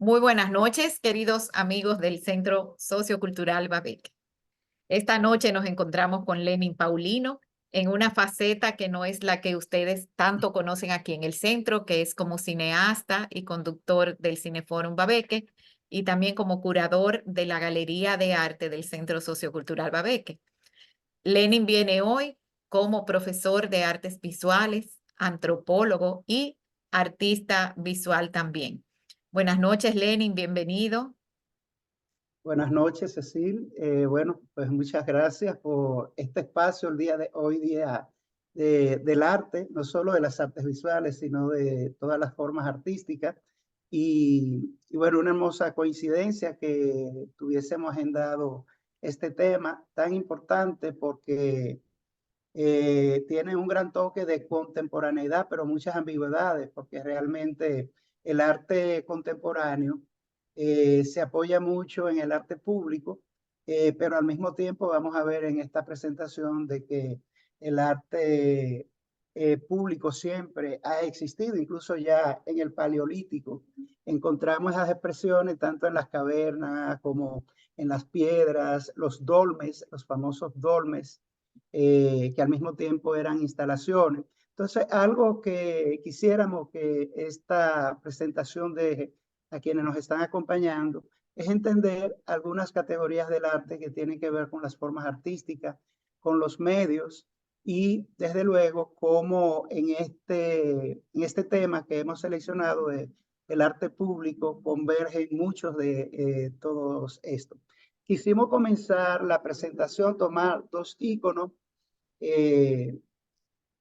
Muy buenas noches, queridos amigos del Centro Sociocultural Babeque. Esta noche nos encontramos con Lenin Paulino en una faceta que no es la que ustedes tanto conocen aquí en el centro, que es como cineasta y conductor del Cineforum Babeque y también como curador de la Galería de Arte del Centro Sociocultural Babeque. Lenin viene hoy como profesor de artes visuales, antropólogo y artista visual también. Buenas noches, Lenin, bienvenido. Buenas noches, Cecil. Bueno, pues muchas gracias por este espacio el día de hoy día del arte, no solo de las artes visuales, sino de todas las formas artísticas. Y bueno, una hermosa coincidencia que tuviésemos agendado este tema tan importante porque tiene un gran toque de contemporaneidad, pero muchas ambigüedades, porque realmente el arte contemporáneo se apoya mucho en el arte público, pero al mismo tiempo vamos a ver en esta presentación de que el arte público siempre ha existido, incluso ya en el Paleolítico. Encontramos esas expresiones tanto en las cavernas como en las piedras, los dolmes, los famosos dolmes, que al mismo tiempo eran instalaciones. Entonces, algo que quisiéramos que esta presentación deje a quienes nos están acompañando es entender algunas categorías del arte que tienen que ver con las formas artísticas, con los medios y desde luego cómo en este tema que hemos seleccionado de el arte público convergen muchos de todos estos. Quisimos comenzar la presentación, tomar dos íconos eh,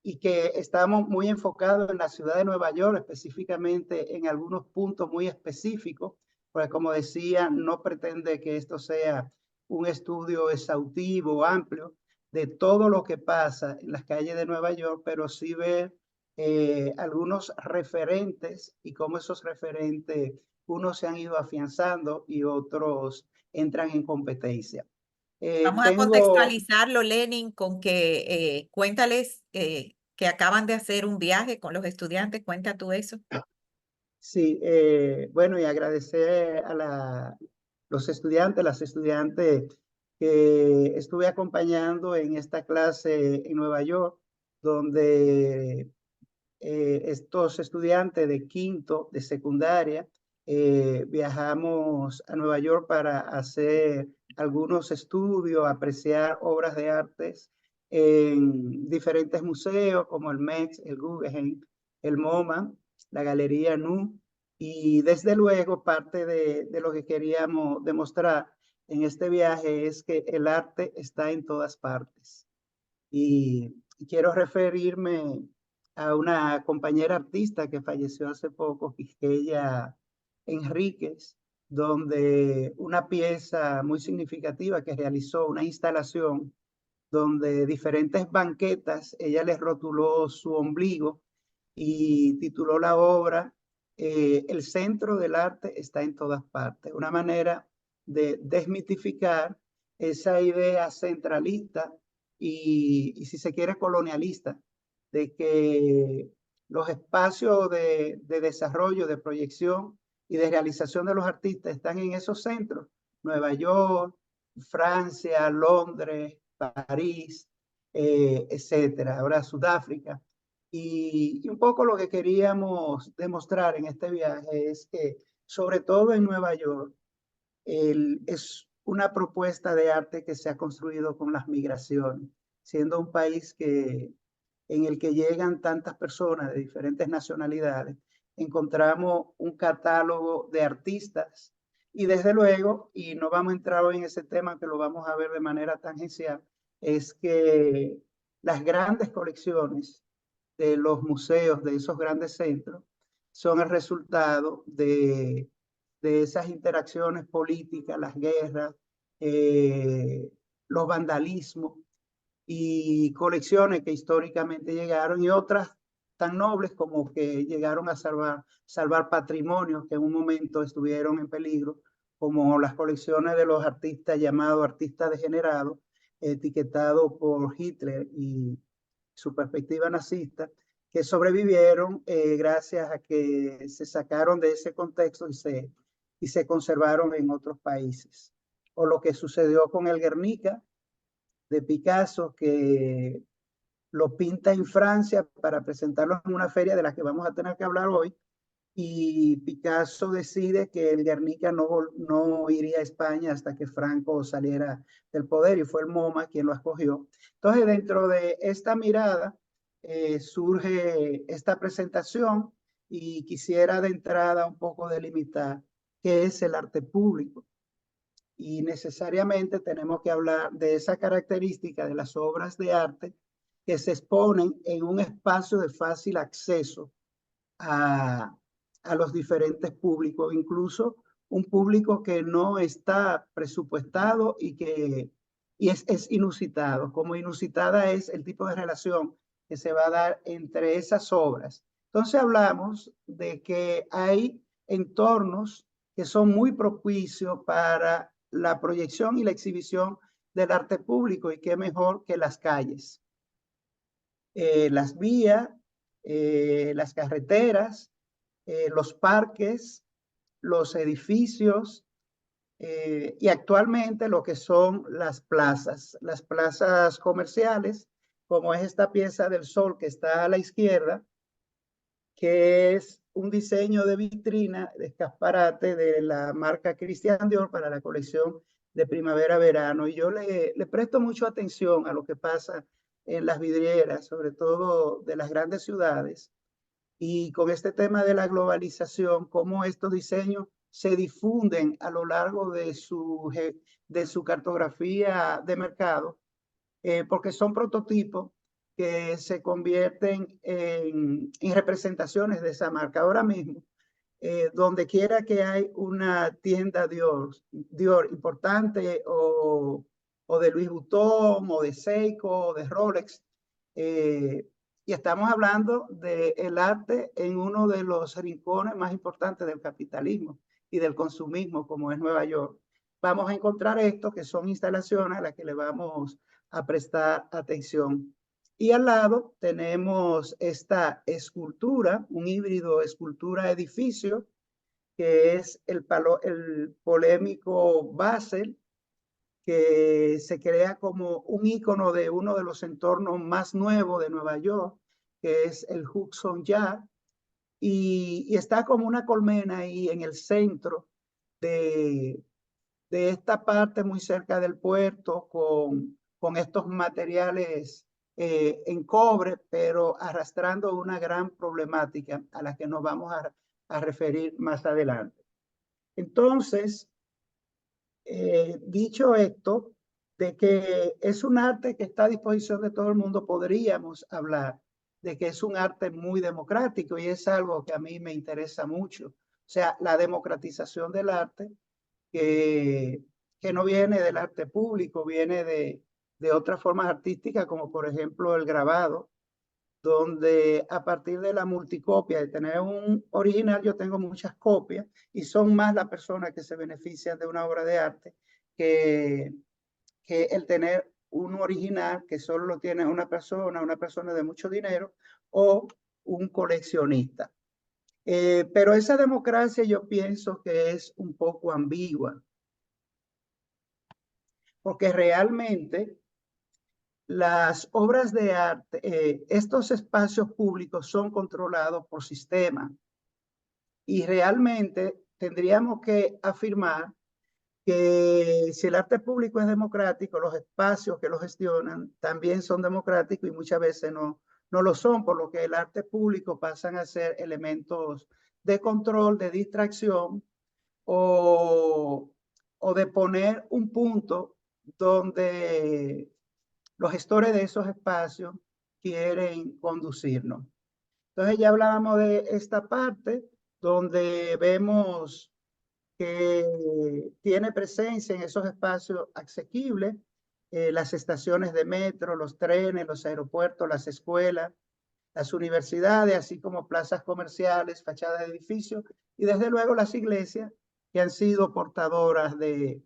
y que estamos muy enfocados en la ciudad de Nueva York, específicamente en algunos puntos muy específicos, porque como decía, no pretende que esto sea un estudio exhaustivo, amplio, de todo lo que pasa en las calles de Nueva York, pero sí ver algunos referentes y cómo esos referentes, unos se han ido afianzando y otros entran en competencia. Vamos a Tengo contextualizarlo, Lenin, con que cuéntales que acaban de hacer un viaje con los estudiantes. Cuenta tú eso. Sí, bueno, y agradecer a los estudiantes, las estudiantes que estuve acompañando en esta clase en Nueva York, donde estos estudiantes de quinto, de secundaria, viajamos a Nueva York para hacer algunos estudios, apreciar obras de artes en diferentes museos como el Met, el Guggenheim, el MoMA, la Galería NU, y desde luego parte de lo que queríamos demostrar en este viaje es que el arte está en todas partes. Y quiero referirme a una compañera artista que falleció hace poco, Quisqueya Enríquez, donde una pieza muy significativa que realizó, una instalación donde diferentes banquetas, ella les rotuló su ombligo y tituló la obra El centro del arte está en todas partes. Una manera de desmitificar esa idea centralista y si se quiere colonialista, de que los espacios de desarrollo, de proyección y de realización de los artistas están en esos centros, Nueva York, Francia, Londres, París, etcétera, ahora Sudáfrica. Y un poco lo que queríamos demostrar en este viaje es que, sobre todo en Nueva York, es una propuesta de arte que se ha construido con las migraciones, siendo un país en el que llegan tantas personas de diferentes nacionalidades, encontramos un catálogo de artistas y desde luego, y no vamos a entrar hoy en ese tema que lo vamos a ver de manera tangencial, es que las grandes colecciones de los museos de esos grandes centros son el resultado de esas interacciones políticas, las guerras, los vandalismos y colecciones que históricamente llegaron y otras tan nobles como que llegaron a salvar patrimonios que en un momento estuvieron en peligro, como las colecciones de los artistas llamados artistas degenerados, etiquetados por Hitler y su perspectiva nazista, que sobrevivieron gracias a que se sacaron de ese contexto y se conservaron en otros países. O lo que sucedió con el Guernica de Picasso, que lo pinta en Francia para presentarlo en una feria de la que vamos a tener que hablar hoy, y Picasso decide que el Guernica no iría a España hasta que Franco saliera del poder, y fue el MoMA quien lo escogió. Entonces, dentro de esta mirada surge esta presentación, y quisiera de entrada un poco delimitar qué es el arte público. Y necesariamente tenemos que hablar de esa característica de las obras de arte que se exponen en un espacio de fácil acceso a, a los diferentes públicos, incluso un público que no está presupuestado y es inusitado. Como inusitada es el tipo de relación que se va a dar entre esas obras. Entonces hablamos de que hay entornos que son muy propicios para la proyección y la exhibición del arte público, y qué mejor que las calles, las vías, las carreteras, los parques, los edificios, y actualmente lo que son las plazas comerciales, como es esta pieza del Sol que está a la izquierda, que es un diseño de vitrina, de escaparate de la marca Christian Dior para la colección de primavera-verano. Y yo le presto mucho atención a lo que pasa en las vidrieras, sobre todo de las grandes ciudades, y con este tema de la globalización, cómo estos diseños se difunden a lo largo de su cartografía de mercado, porque son prototipos que se convierten en representaciones de esa marca. Ahora mismo, donde quiera que hay una tienda Dior importante, o de Louis Vuitton, o de Seiko, o de Rolex, y estamos hablando del arte en uno de los rincones más importantes del capitalismo y del consumismo, como es Nueva York, vamos a encontrar esto, que son instalaciones a las que le vamos a prestar atención. Y al lado tenemos esta escultura, un híbrido escultura-edificio, que es el polémico Basel, que se crea como un ícono de uno de los entornos más nuevos de Nueva York, que es el Hudson Yard, y está como una colmena ahí en el centro de, de esta parte muy cerca del puerto, con estos materiales en cobre, pero arrastrando una gran problemática a la que nos vamos a referir más adelante. Entonces, dicho esto, de que es un arte que está a disposición de todo el mundo, podríamos hablar de que es un arte muy democrático, y es algo que a mí me interesa mucho. O sea, la democratización del arte, que, que no viene del arte público, viene de otras formas artísticas, como por ejemplo el grabado, donde a partir de la multicopia, de tener un original, yo tengo muchas copias, y son más las personas que se benefician de una obra de arte que, que el tener un original que solo lo tiene una persona de mucho dinero, o un coleccionista. Pero esa democracia yo pienso que es un poco ambigua, porque realmente las obras de arte, estos espacios públicos son controlados por sistemas, y realmente tendríamos que afirmar que si el arte público es democrático, los espacios que lo gestionan también son democráticos, y muchas veces no lo son, por lo que el arte público pasan a ser elementos de control, de distracción, o, o de poner un punto donde los gestores de esos espacios quieren conducirnos. Entonces ya hablábamos de esta parte donde vemos que tiene presencia en esos espacios asequibles, las estaciones de metro, los trenes, los aeropuertos, las escuelas, las universidades, así como plazas comerciales, fachadas de edificios, y desde luego las iglesias, que han sido portadoras de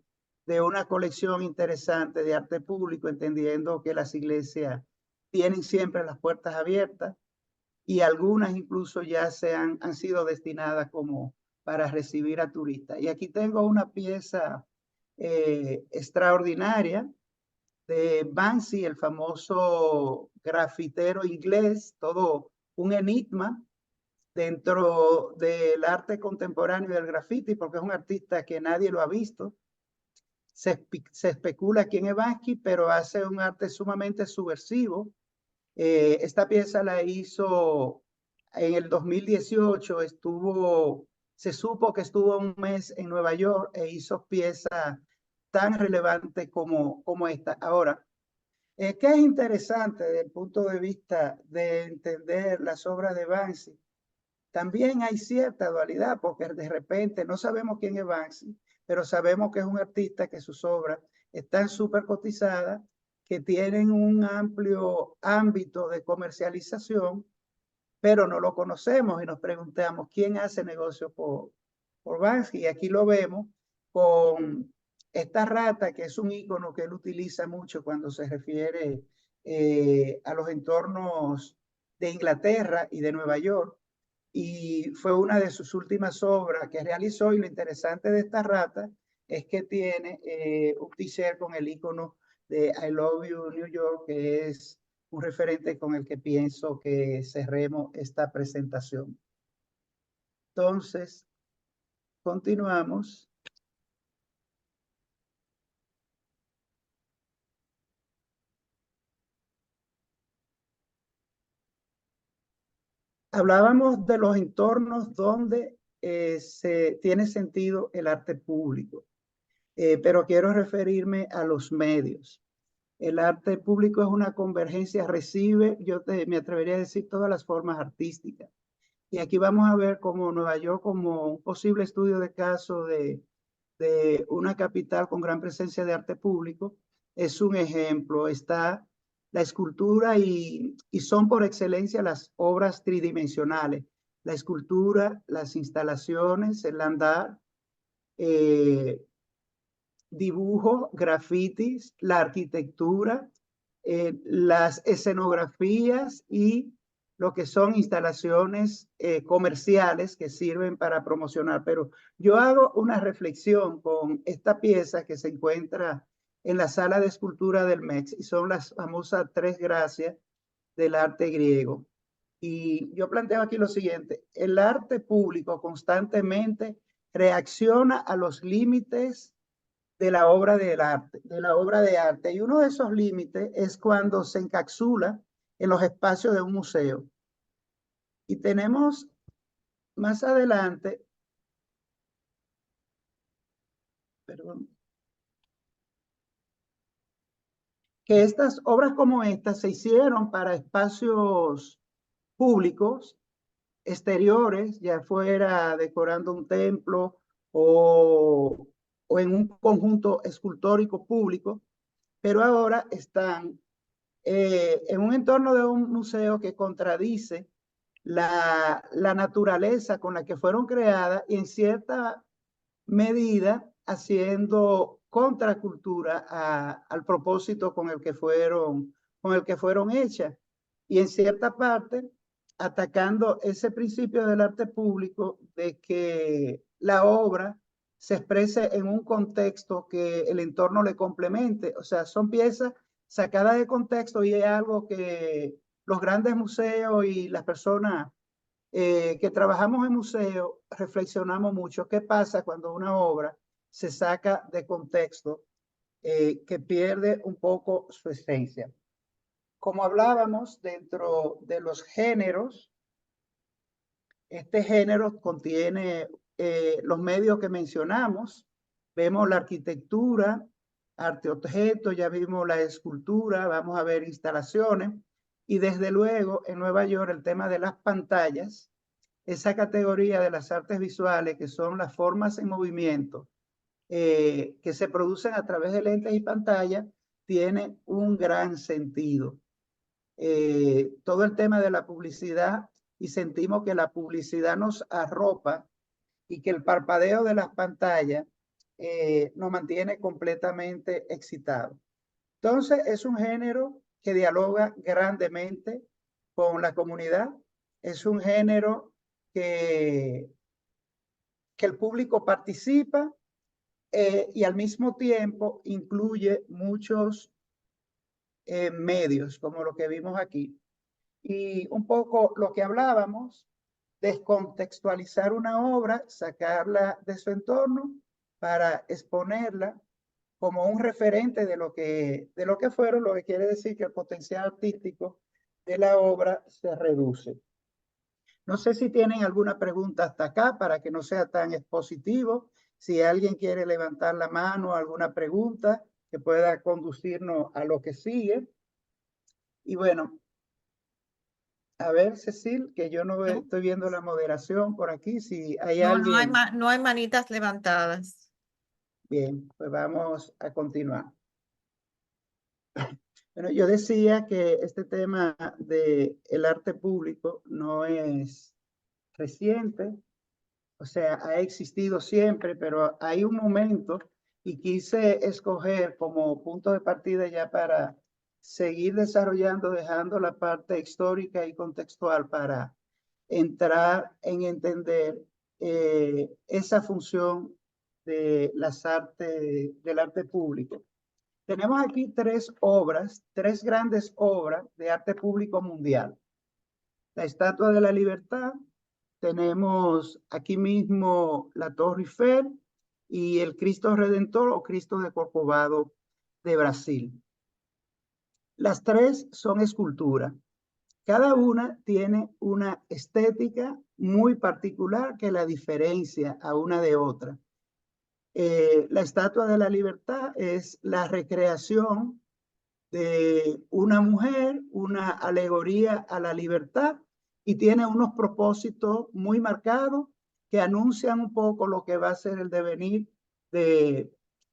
una colección interesante de arte público, entendiendo que las iglesias tienen siempre las puertas abiertas, y algunas incluso ya han sido destinadas como para recibir a turistas. Y aquí tengo una pieza extraordinaria de Banksy, el famoso grafitero inglés, todo un enigma dentro del arte contemporáneo del graffiti, porque es un artista que nadie lo ha visto. Se especula quién es Banksy, pero hace un arte sumamente subversivo. Esta pieza la hizo en el 2018, se supo que estuvo un mes en Nueva York e hizo piezas tan relevantes como esta. Ahora, ¿qué es interesante desde el punto de vista de entender las obras de Banksy? También hay cierta dualidad, porque de repente no sabemos quién es Banksy, pero sabemos que es un artista que sus obras están súper cotizadas, que tienen un amplio ámbito de comercialización, pero no lo conocemos y nos preguntamos quién hace negocio por Banksy. Y aquí lo vemos con esta rata, que es un icono que él utiliza mucho cuando se refiere a los entornos de Inglaterra y de Nueva York, y fue una de sus últimas obras que realizó. Y lo interesante de esta rata es que tiene un t-shirt con el icono de I Love You New York, que es un referente con el que pienso que cerremos esta presentación. Entonces, continuamos. Hablábamos de los entornos donde se tiene sentido el arte público, pero quiero referirme a los medios. El arte público es una convergencia, recibe, me atrevería a decir, todas las formas artísticas. Y aquí vamos a ver cómo Nueva York, como un posible estudio de caso de una capital con gran presencia de arte público, es un ejemplo. Está la escultura y son por excelencia las obras tridimensionales. La escultura, las instalaciones, el andar, dibujo, grafitis, la arquitectura, las escenografías y lo que son instalaciones comerciales que sirven para promocionar. Pero yo hago una reflexión con esta pieza que se encuentra en la sala de escultura del MEX, y son las famosas tres gracias del arte griego. Y yo planteo aquí lo siguiente: el arte público constantemente reacciona a los límites de la obra de arte. Y uno de esos límites es cuando se encapsula en los espacios de un museo. Y tenemos más adelante, perdón, que estas obras como estas se hicieron para espacios públicos, exteriores, ya fuera decorando un templo o en un conjunto escultórico público, pero ahora están en un entorno de un museo que contradice la naturaleza con la que fueron creadas, y en cierta medida haciendo contracultura al propósito con el que fueron hechas, y en cierta parte atacando ese principio del arte público de que la obra se exprese en un contexto que el entorno le complemente. O sea, son piezas sacadas de contexto, y es algo que los grandes museos y las personas que trabajamos en museo reflexionamos mucho. ¿Qué pasa cuando una obra se saca de contexto, que pierde un poco su esencia? Como hablábamos dentro de los géneros, este género contiene los medios que mencionamos. Vemos la arquitectura, arte objeto, ya vimos la escultura, vamos a ver instalaciones, y desde luego en Nueva York el tema de las pantallas, esa categoría de las artes visuales que son las formas en movimiento que se producen a través de lentes y pantallas, tiene un gran sentido. Todo el tema de la publicidad, y sentimos que la publicidad nos arropa y que el parpadeo de las pantallas nos mantiene completamente excitados. Entonces, es un género que dialoga grandemente con la comunidad, es un género que que el público participa y al mismo tiempo incluye muchos medios, como lo que vimos aquí. Y un poco lo que hablábamos, descontextualizar una obra, sacarla de su entorno para exponerla como un referente de lo que fueron, lo que quiere decir que el potencial artístico de la obra se reduce. No sé si tienen alguna pregunta hasta acá para que no sea tan expositivo. Si alguien quiere levantar la mano, alguna pregunta que pueda conducirnos a lo que sigue. Y bueno, a ver, Cecil, que yo no No, estoy viendo la moderación por aquí. Si hay no hay alguien, no hay manitas levantadas. bien, pues vamos a continuar. Bueno, yo decía que este tema del arte público no es reciente, o sea, ha existido siempre, pero hay un momento y quise escoger como punto de partida ya para seguir desarrollando, dejando la parte histórica y contextual para entrar en entender esa función de las artes, del arte público. Tenemos aquí tres grandes obras de arte público mundial. La Estatua de la Libertad, tenemos aquí mismo la Torre Eiffel y el Cristo Redentor o Cristo de Corcovado de Brasil. Las tres son esculturas. Cada una tiene una estética muy particular que la diferencia a una de otra. La Estatua de la Libertad es la recreación de una mujer, una alegoría a la libertad y tiene unos propósitos muy marcados que anuncian un poco lo que va a ser el devenir de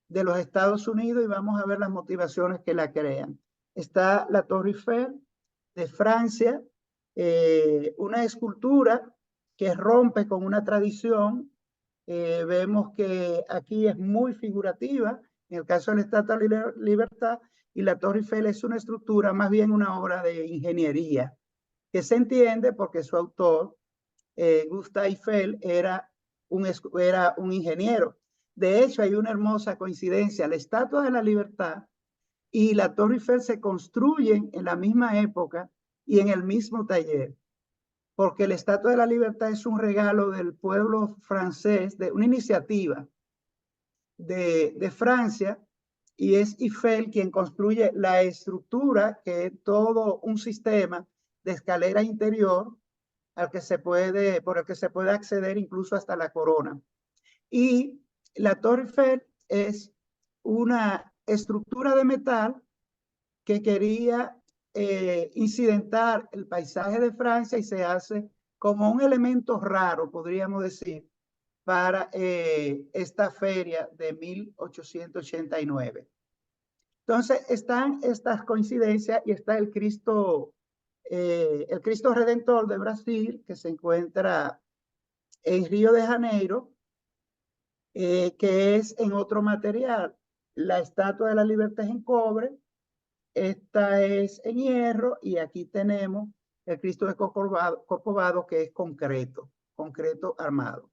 los Estados Unidos y vamos a ver las motivaciones que la crean. Está la Torre Eiffel de Francia, una escultura que rompe con una tradición. Vemos que aquí es muy figurativa, en el caso de la Estatua de la Libertad, y la Torre Eiffel es una estructura, más bien una obra de ingeniería, que se entiende porque su autor, Gustave Eiffel, era un ingeniero. De hecho, hay una hermosa coincidencia. La Estatua de la Libertad y la Torre Eiffel se construyen en la misma época y en el mismo taller, porque la Estatua de la Libertad es un regalo del pueblo francés, de una iniciativa de Francia, y es Eiffel quien construye la estructura, que es todo un sistema de escalera interior por el que se puede acceder incluso hasta la corona. Y la Torre Eiffel es una estructura de metal que quería incidentar el paisaje de Francia y se hace como un elemento raro, podríamos decir, para esta feria de 1889. Entonces, están estas coincidencias y está el Cristo Redentor de Brasil, que se encuentra en Río de Janeiro, que es en otro material. La Estatua de la Libertad es en cobre, esta es en hierro y aquí tenemos el Cristo de Corcovado, que es concreto armado.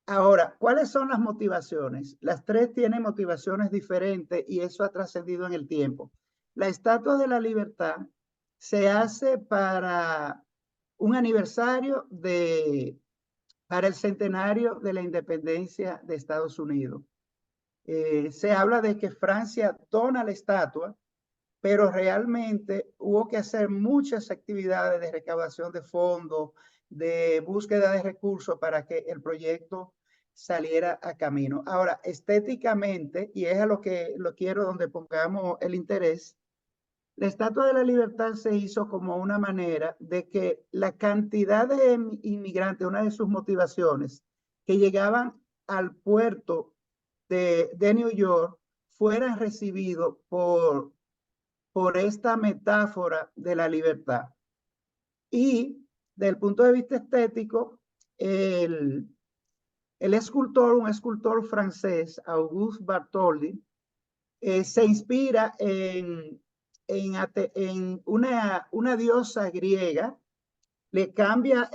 Ahora, ¿cuáles son las motivaciones? Las tres tienen motivaciones diferentes y eso ha trascendido en el tiempo. La Estatua de la Libertad se hace para un aniversario para el centenario de la independencia de Estados Unidos. Se habla de que Francia dona la estatua, pero realmente hubo que hacer muchas actividades de recaudación de fondos, de búsqueda de recursos para que el proyecto saliera a camino. Ahora, estéticamente, y es a lo que lo quiero donde pongamos el interés, la Estatua de la Libertad se hizo como una manera de que la cantidad de inmigrantes, una de sus motivaciones, que llegaban al puerto de New York, fueran recibidos por esta metáfora de la libertad. Y desde el punto de vista estético, un escultor francés, Auguste Bartholdi, se inspira en una diosa griega le cambia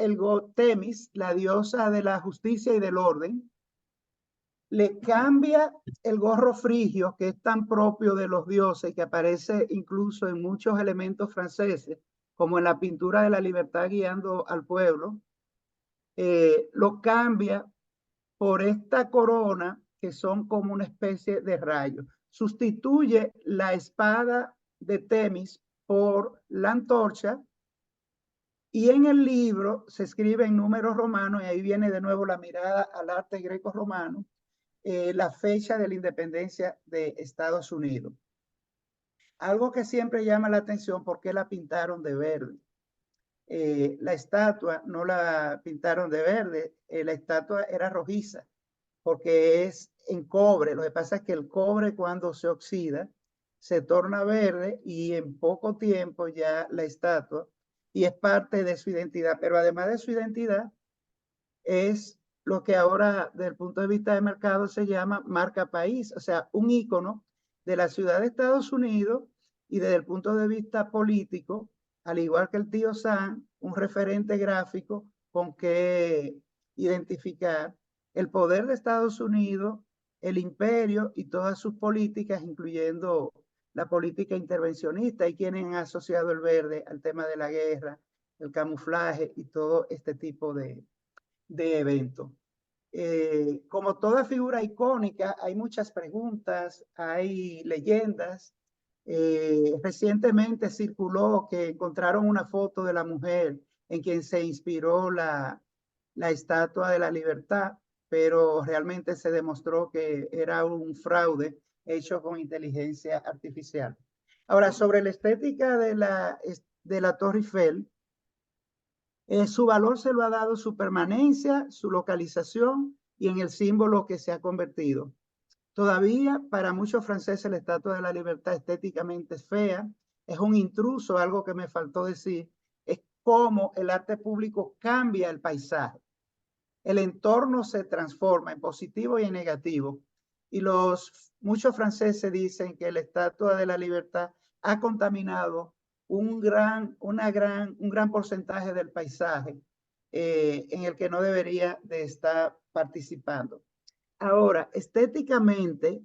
Temis, la diosa de la justicia y del orden, le cambia el gorro frigio, que es tan propio de los dioses, que aparece incluso en muchos elementos franceses, como en la pintura de la libertad guiando al pueblo, lo cambia por esta corona, que son como una especie de rayo. Sustituye la espada de Temis por la antorcha, y en el libro se escribe en números romanos, y ahí viene de nuevo la mirada al arte greco-romano, la fecha de la independencia de Estados Unidos. Algo que siempre llama la atención, porque la pintaron de verde. La estatua no la pintaron de verde, la estatua era rojiza, porque es en cobre. Lo que pasa es que el cobre, cuando se oxida, se torna verde, y en poco tiempo ya la estatua, y es parte de su identidad. Pero además de su identidad, es lo que ahora, desde el punto de vista de mercado, se llama marca país, o sea, un ícono de la ciudad de Estados Unidos, y desde el punto de vista político, al igual que el tío Sam, un referente gráfico con que identificar el poder de Estados Unidos, el imperio y todas sus políticas, incluyendo la política intervencionista, y quienes han asociado el verde al tema de la guerra, el camuflaje y todo este tipo de eventos. Como toda figura icónica, hay muchas preguntas, hay leyendas. Recientemente circuló que encontraron una foto de la mujer en quien se inspiró la Estatua de la Libertad, pero realmente se demostró que era un fraude hecho con inteligencia artificial. Ahora, sobre la estética de la Torre Eiffel, su valor se lo ha dado su permanencia, su localización y en el símbolo que se ha convertido. Todavía para muchos franceses la Estatua de la Libertad estéticamente es fea, es un intruso. Algo que me faltó decir es cómo el arte público cambia el paisaje. El entorno se transforma en positivo y en negativo. Y muchos franceses dicen que la Estatua de la Libertad ha contaminado un gran porcentaje del paisaje, en el que no debería de estar participando. Ahora, estéticamente,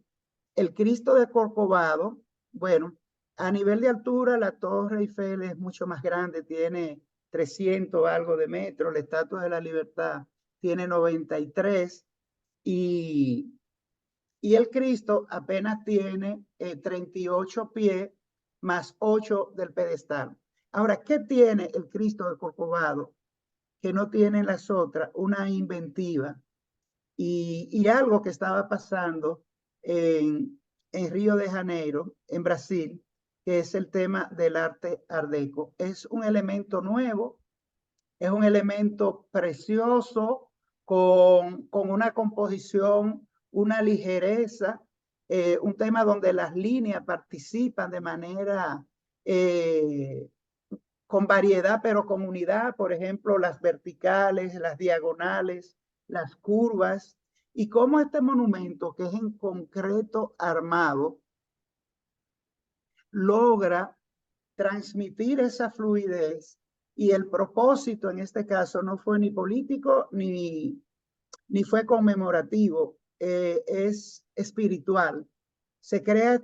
el Cristo de Corcovado, bueno, a nivel de altura, la Torre Eiffel es mucho más grande, tiene 300 algo de metros, la Estatua de la Libertad tiene 93, y, y el Cristo apenas tiene 38 pies más 8 del pedestal. Ahora, ¿qué tiene el Cristo de Corcovado que no tienen las otras? Una inventiva y algo que estaba pasando en Río de Janeiro, en Brasil, que es el tema del arte art deco. Es un elemento nuevo, es un elemento precioso, con una composición, una ligereza, un tema donde las líneas participan de manera con variedad, pero con unidad. Por ejemplo, las verticales, las diagonales, las curvas, y cómo este monumento, que es en concreto armado, logra transmitir esa fluidez. Y el propósito en este caso no fue ni político ni fue conmemorativo, es espiritual. Se crea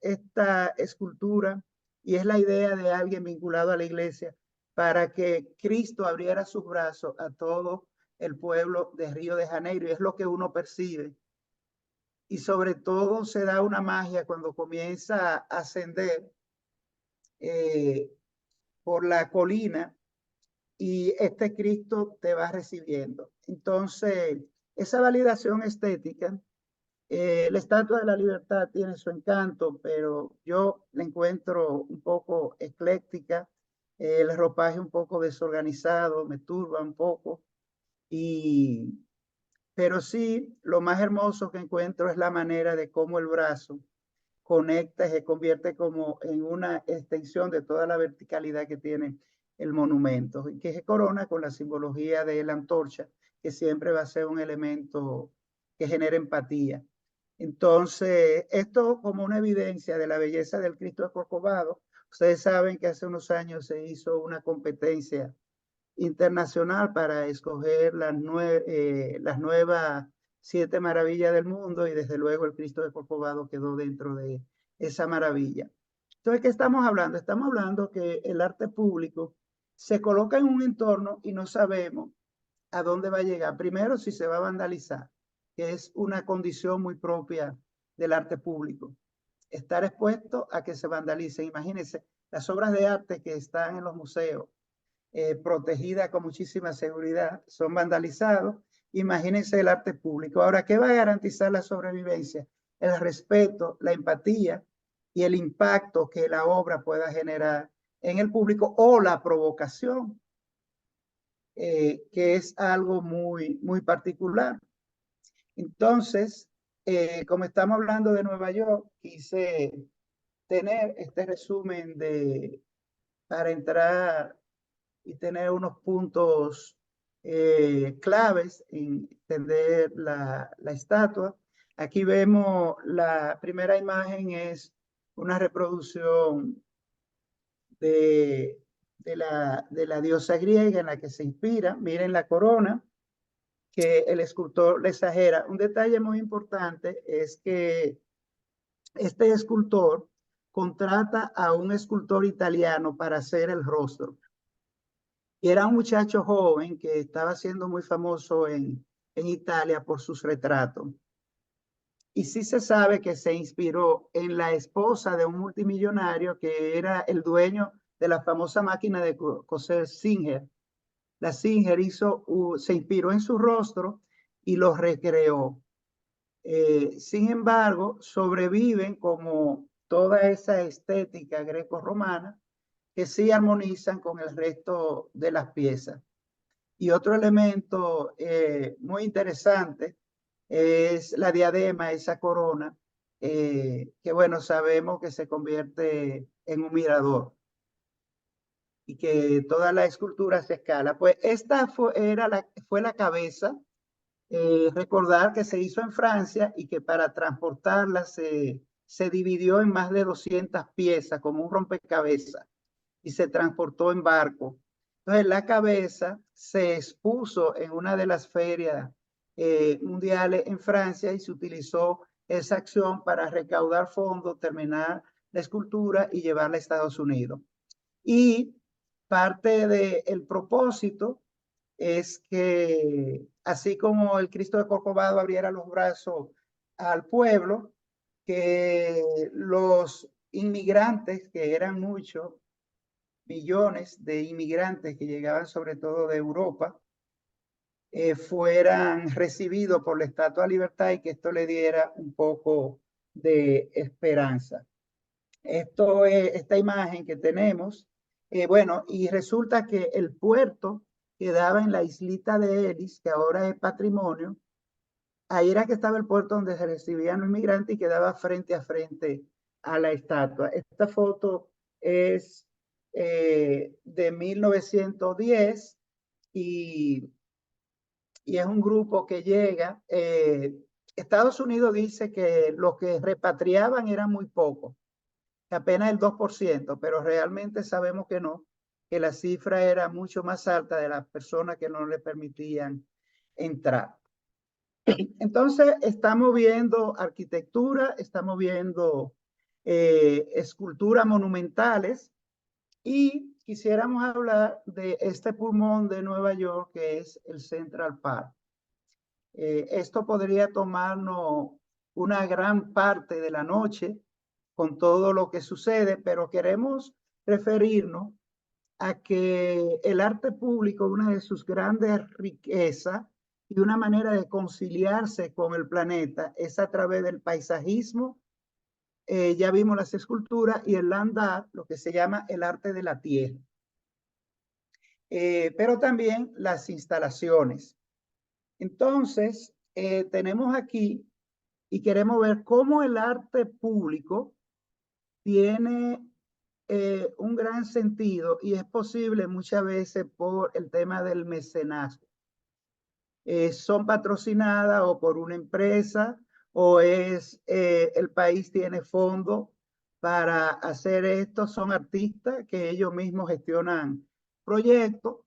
esta escultura, y es la idea de alguien vinculado a la iglesia, para que Cristo abriera sus brazos a todo el pueblo de Río de Janeiro, y es lo que uno percibe. Y sobre todo se da una magia cuando comienza a ascender eh, por la colina, y este Cristo te va recibiendo. Entonces, esa validación estética, la Estatua de la Libertad tiene su encanto, pero yo la encuentro un poco ecléctica, el ropaje un poco desorganizado, me turba un poco, y, pero sí, lo más hermoso que encuentro es la manera de cómo el brazo conecta y se convierte como en una extensión de toda la verticalidad que tiene el monumento, y que se corona con la simbología de la antorcha, que siempre va a ser un elemento que genera empatía. Entonces, esto como una evidencia de la belleza del Cristo de Corcovado. Ustedes saben que hace unos años se hizo una competencia internacional para escoger las nuevas 7 maravillas del mundo, y desde luego el Cristo de Corcovado quedó dentro de esa maravilla. Entonces, ¿qué estamos hablando? Estamos hablando que el arte público se coloca en un entorno y no sabemos a dónde va a llegar. Primero, si se va a vandalizar, que es una condición muy propia del arte público. Estar expuesto a que se vandalice. Imagínense las obras de arte que están en los museos, protegidas con muchísima seguridad, son vandalizados. Imagínense el arte público. Ahora, ¿qué va a garantizar la sobrevivencia? El respeto, la empatía y el impacto que la obra pueda generar en el público, o la provocación, que es algo muy particular. Entonces, como estamos hablando de Nueva York, quise tener este resumen para entrar y tener unos puntos claves en entender la estatua. Aquí vemos la primera imagen, es una reproducción de, de la diosa griega en la que se inspira. Miren la corona, que el escultor le exagera. Un detalle muy importante es que este escultor contrata a un escultor italiano para hacer el rostro. Y era un muchacho joven que estaba siendo muy famoso en Italia por sus retratos. Y sí se sabe que se inspiró en la esposa de un multimillonario que era el dueño de la famosa máquina de coser Singer. La Singer se inspiró en su rostro y lo recreó. Sin embargo, sobreviven como toda esa estética greco-romana que sí armonizan con el resto de las piezas. Y otro elemento muy interesante es la diadema, esa corona, que bueno, sabemos que se convierte en un mirador y que toda la escultura se escala. Pues esta fue la cabeza. Recordar que se hizo en Francia y que para transportarla se dividió en más de 200 piezas como un rompecabezas y se transportó en barco. Entonces la cabeza se expuso en una de las ferias mundiales en Francia, y se utilizó esa acción para recaudar fondos, terminar la escultura y llevarla a Estados Unidos. Y parte del propósito es que, así como el Cristo de Corcovado abriera los brazos al pueblo, que los inmigrantes, que eran muchos, millones de inmigrantes que llegaban sobre todo de Europa, fueran recibidos por la Estatua de Libertad, y que esto le diera un poco de esperanza. Esto es esta imagen que tenemos. Bueno, y resulta que el puerto quedaba en la islita de Ellis, que ahora es patrimonio. Ahí era que estaba el puerto donde se recibían los migrantes, y quedaba frente a frente a la estatua. Esta foto es de 1910, y, y es un grupo que llega. Estados Unidos dice que los que repatriaban eran muy pocos, apenas el 2%, pero realmente sabemos que no, que la cifra era mucho más alta de las personas que no le permitían entrar. Entonces, estamos viendo arquitectura, estamos viendo esculturas monumentales, y quisiéramos hablar de este pulmón de Nueva York que es el Central Park. Esto podría tomarnos una gran parte de la noche con todo lo que sucede, pero queremos referirnos a que el arte público, una de sus grandes riquezas y una manera de conciliarse con el planeta, es a través del paisajismo. Ya vimos las esculturas y el land art, lo que se llama el arte de la tierra, pero también las instalaciones. Entonces, tenemos aquí y queremos ver cómo el arte público tiene un gran sentido, y es posible muchas veces por el tema del mecenazgo. Son patrocinadas o por una empresa, o el país tiene fondos para hacer esto. Son artistas que ellos mismos gestionan proyectos,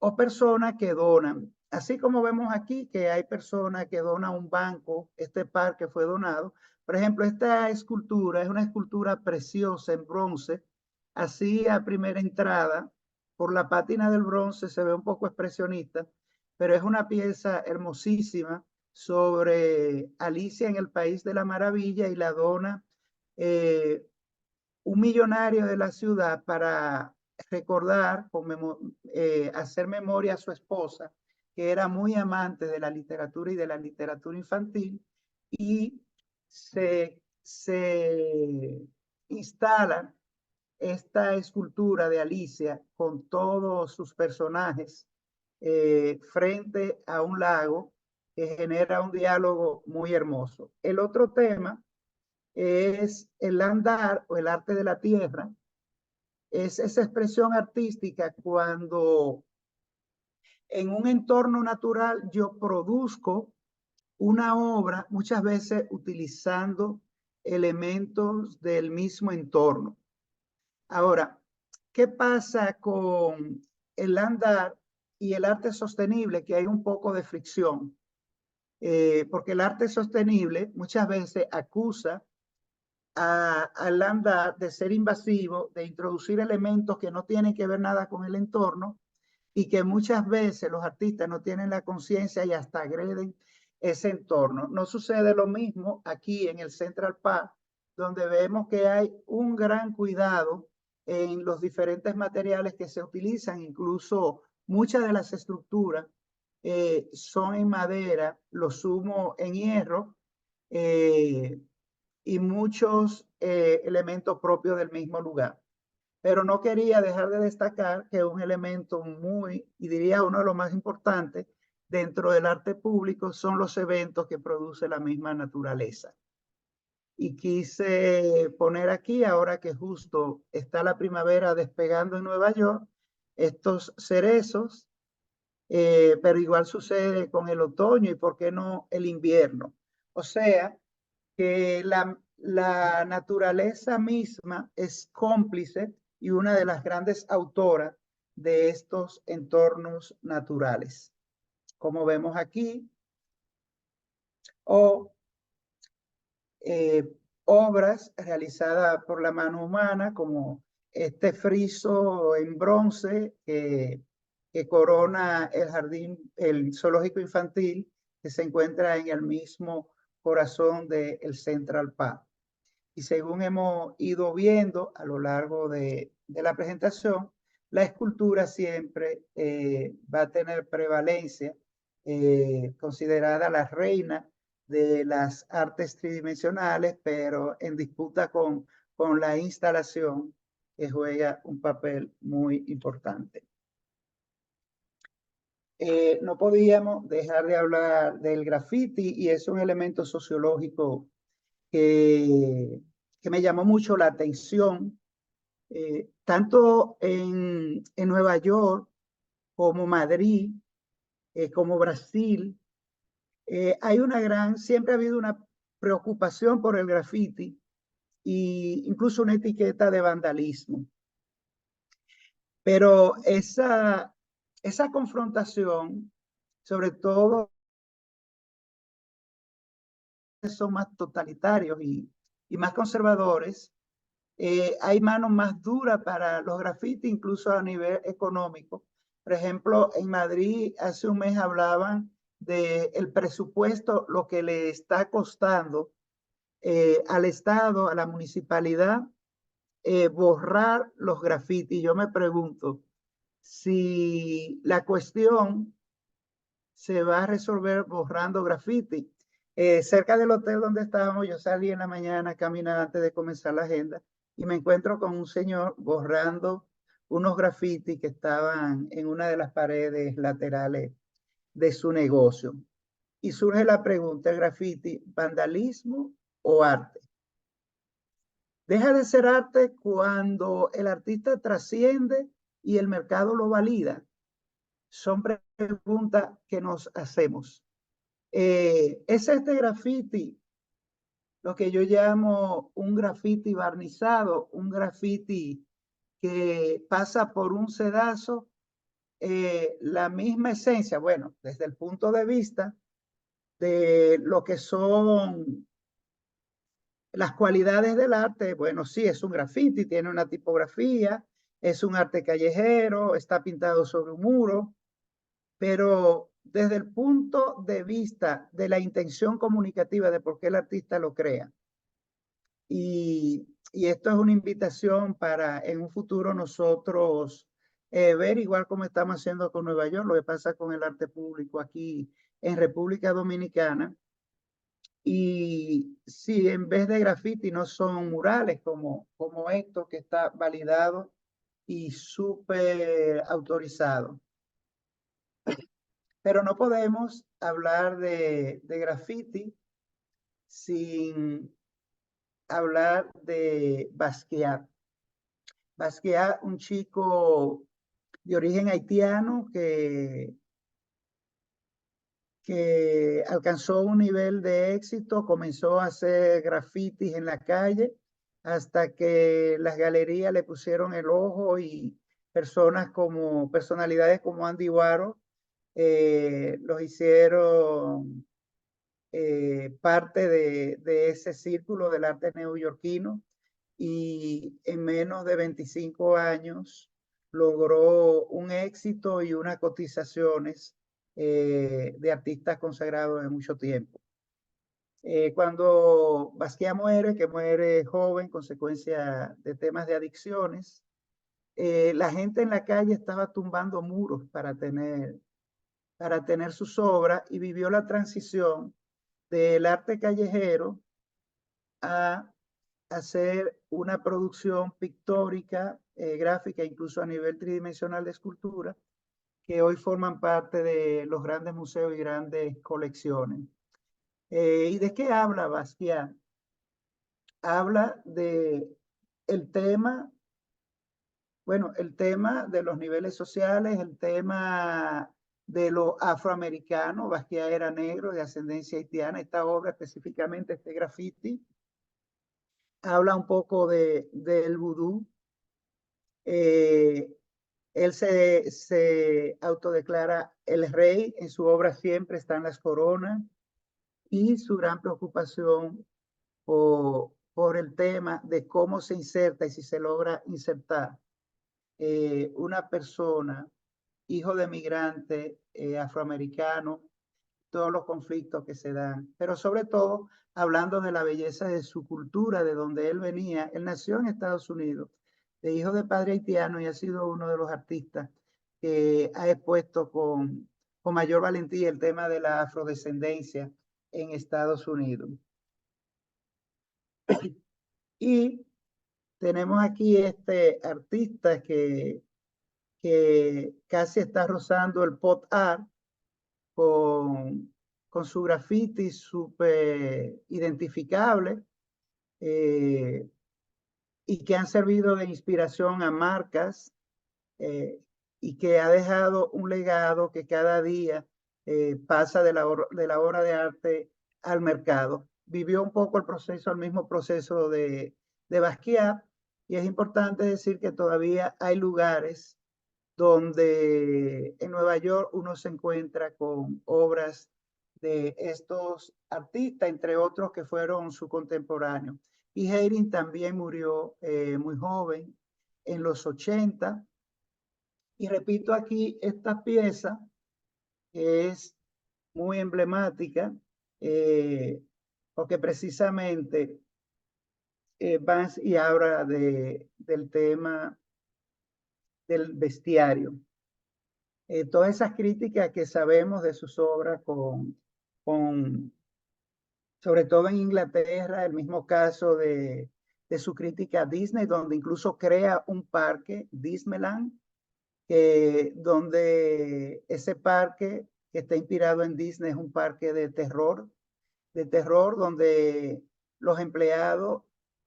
o personas que donan. Así como vemos aquí que hay personas que donan a un banco, este parque fue donado. Por ejemplo, esta escultura es una escultura preciosa en bronce. Así a primera entrada, por la pátina del bronce se ve un poco expresionista, pero es una pieza hermosísima sobre Alicia en el País de la Maravilla y la dona eh, un millonario de la ciudad para recordar, hacer memoria a su esposa, que era muy amante de la literatura y de la literatura infantil, y se instala esta escultura de Alicia con todos sus personajes frente a un lago que genera un diálogo muy hermoso. El otro tema es el andar o el arte de la tierra, es esa expresión artística cuando en un entorno natural yo produzco una obra, muchas veces utilizando elementos del mismo entorno. Ahora, ¿qué pasa con el andar y el arte sostenible? Que hay un poco de fricción, porque el arte sostenible muchas veces acusa al andar de ser invasivo, de introducir elementos que no tienen que ver nada con el entorno y que muchas veces los artistas no tienen la conciencia y hasta agreden ese entorno. No sucede lo mismo aquí en el Central Park, donde vemos que hay un gran cuidado en los diferentes materiales que se utilizan, incluso muchas de las estructuras son en madera, los sumo en hierro, y muchos elementos propios del mismo lugar. Pero no quería dejar de destacar que un elemento muy, y diría uno de los más importantes dentro del arte público, son los eventos que produce la misma naturaleza. Y quise poner aquí, ahora que justo está la primavera despegando en Nueva York, estos cerezos, pero igual sucede con el otoño y por qué no el invierno. O sea, que la naturaleza misma es cómplice y una de las grandes autoras de estos entornos naturales, como vemos aquí, o eh, obras realizadas por la mano humana, como este friso en bronce que corona el jardín, el zoológico infantil, que se encuentra en el mismo corazón del Central Park. Y según hemos ido viendo a lo largo de la presentación, la escultura siempre va a tener prevalencia, considerada la reina de las artes tridimensionales, pero en disputa con la instalación, que juega un papel muy importante. No podíamos dejar de hablar del graffiti, y es un elemento sociológico que me llamó mucho la atención, tanto en Nueva York como Madrid, como Brasil. Hay siempre ha habido una preocupación por el graffiti e incluso una etiqueta de vandalismo. Pero esa confrontación, sobre todo, son más totalitarios y más conservadores. Hay manos más duras para los grafitis, incluso a nivel económico. Por ejemplo, en Madrid hace un mes hablaban del presupuesto, lo que le está costando al Estado, a la municipalidad, borrar los grafitis. Yo me pregunto si la cuestión se va a resolver borrando graffiti. Cerca del hotel donde estábamos, yo salí en la mañana a caminar antes de comenzar la agenda y me encuentro con un señor borrando unos grafitis que estaban en una de las paredes laterales de su negocio. Y surge la pregunta, ¿el graffiti, vandalismo o arte? Deja de ser arte cuando el artista trasciende y el mercado lo valida. Son preguntas que nos hacemos. Es este graffiti lo que yo llamo un graffiti barnizado, un graffiti que pasa por un sedazo la misma esencia, bueno, desde el punto de vista de lo que son las cualidades del arte. Bueno, sí, es un graffiti, tiene una tipografía, es un arte callejero, está pintado sobre un muro, pero desde el punto de vista de la intención comunicativa de por qué el artista lo crea. Y esto es una invitación para en un futuro nosotros ver igual como estamos haciendo con Nueva York, lo que pasa con el arte público aquí en República Dominicana. Y si en vez de graffiti no son murales como esto que está validado y súper autorizado. Pero no podemos hablar de graffiti sin hablar de Basquiat. Basquiat, un chico de origen haitiano que alcanzó un nivel de éxito, comenzó a hacer grafitis en la calle hasta que las galerías le pusieron el ojo y personalidades como Andy Warhol los hicieron parte de ese círculo del arte neoyorquino, y en menos de 25 años logró un éxito y unas cotizaciones de artistas consagrados de mucho tiempo. Cuando Basquiat muere, que muere joven, consecuencia de temas de adicciones, la gente en la calle estaba tumbando muros para tener sus obras, y vivió la transición del arte callejero a hacer una producción pictórica, gráfica, incluso a nivel tridimensional de escultura, que hoy forman parte de los grandes museos y grandes colecciones. ¿Y de qué habla Basquiat? Habla de el tema, bueno, el tema de los niveles sociales, el tema de lo afroamericano. Basquiat era negro de ascendencia haitiana. Esta obra específicamente, este graffiti, habla un poco del vudú. Él se autodeclara el rey. En su obra siempre están las coronas, y su gran preocupación por el tema de cómo se inserta y si se logra insertar una persona, hijo de migrante afroamericano, todos los conflictos que se dan, pero sobre todo hablando de la belleza de su cultura, de donde él venía. Él nació en Estados Unidos, de hijo de padre haitiano, y ha sido uno de los artistas que ha expuesto con mayor valentía el tema de la afrodescendencia en Estados Unidos. Y tenemos aquí este artista que casi está rozando el pop art con su graffiti súper identificable, y que han servido de inspiración a marcas, y que ha dejado un legado que cada día pasa de la obra de arte al mercado. Vivió un poco el mismo proceso de Basquiat, y es importante decir que todavía hay lugares donde en Nueva York uno se encuentra con obras de estos artistas, entre otros que fueron su contemporáneo. Y Haydn también murió muy joven, en los 80. Y repito aquí esta pieza, que es muy emblemática, porque precisamente Vance y habla del tema del bestiario. Todas esas críticas que sabemos de sus obras sobre todo en Inglaterra, el mismo caso de su crítica a Disney, donde incluso crea un parque, Disneyland, donde ese parque que está inspirado en Disney es un parque de terror donde los empleados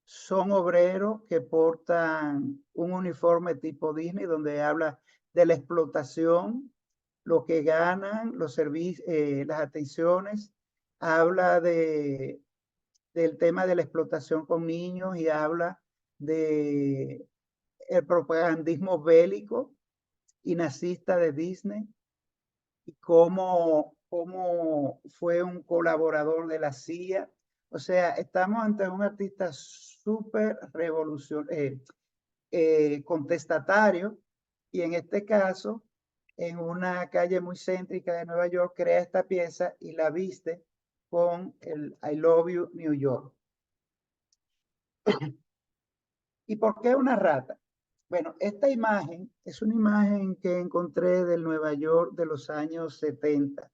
son obreros que portan un uniforme tipo Disney, donde habla de la explotación, lo que ganan, los servicios, las atenciones. Habla del tema de la explotación con niños, y habla de el propagandismo bélico, y nazista de Disney, y cómo fue un colaborador de la CIA. O sea, estamos ante un artista súper contestatario, y en este caso, en una calle muy céntrica de Nueva York, crea esta pieza y la viste con el I Love You New York. ¿Y por qué una rata? Bueno, esta imagen es una imagen que encontré del Nueva York de los años 70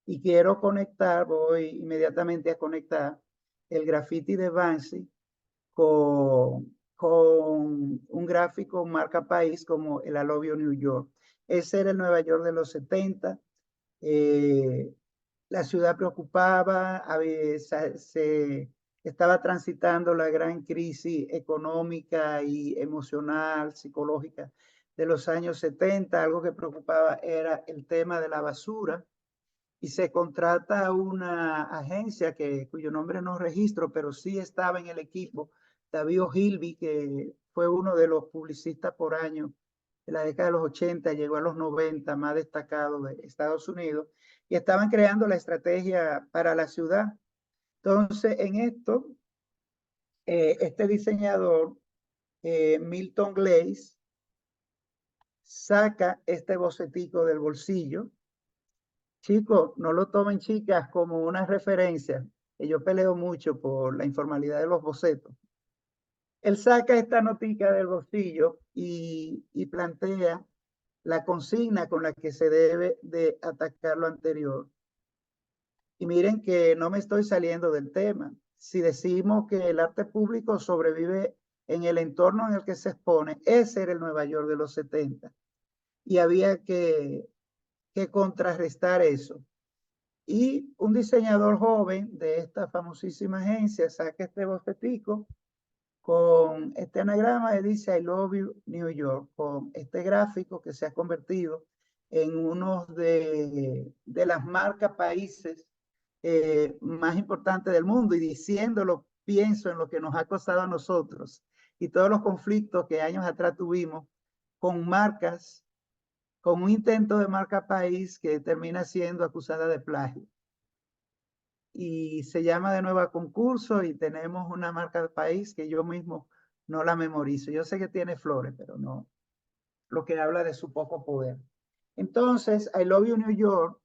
y quiero conectar, voy inmediatamente a conectar el graffiti de Banksy con un gráfico marca país como el I Love You New York. Ese era el Nueva York de los 70. La ciudad preocupaba, se estaba transitando la gran crisis económica y emocional, psicológica de los años 70. Algo que preocupaba era el tema de la basura, y se contrata una agencia cuyo nombre no registro, pero sí estaba en el equipo, David Ogilvy, que fue uno de los publicistas por año de la década de los 80, llegó a los 90, más destacado de Estados Unidos, y estaban creando la estrategia para la ciudad. Entonces, en esto, este diseñador, Milton Glaze, saca este bocetico del bolsillo. Chicos, no lo tomen, chicas, como una referencia, que yo peleo mucho por la informalidad de los bocetos. Él saca esta notica del bolsillo y plantea la consigna con la que se debe de atacar lo anterior. Y miren que no me estoy saliendo del tema. Si decimos que el arte público sobrevive en el entorno en el que se expone, ese era el Nueva York de los 70. Y había que contrarrestar eso. Y un diseñador joven de esta famosísima agencia saca este bocetico con este anagrama y dice I love you New York, con este gráfico que se ha convertido en uno de las marcas países más importantes del mundo. Y diciéndolo, pienso en lo que nos ha costado a nosotros y todos los conflictos que años atrás tuvimos con marcas, con un intento de marca país que termina siendo acusada de plagio. Y se llama de nuevo a concurso y tenemos una marca de país que yo mismo no la memorizo. Yo sé que tiene flores, pero no, lo que habla de su poco poder. Entonces, I Love You New York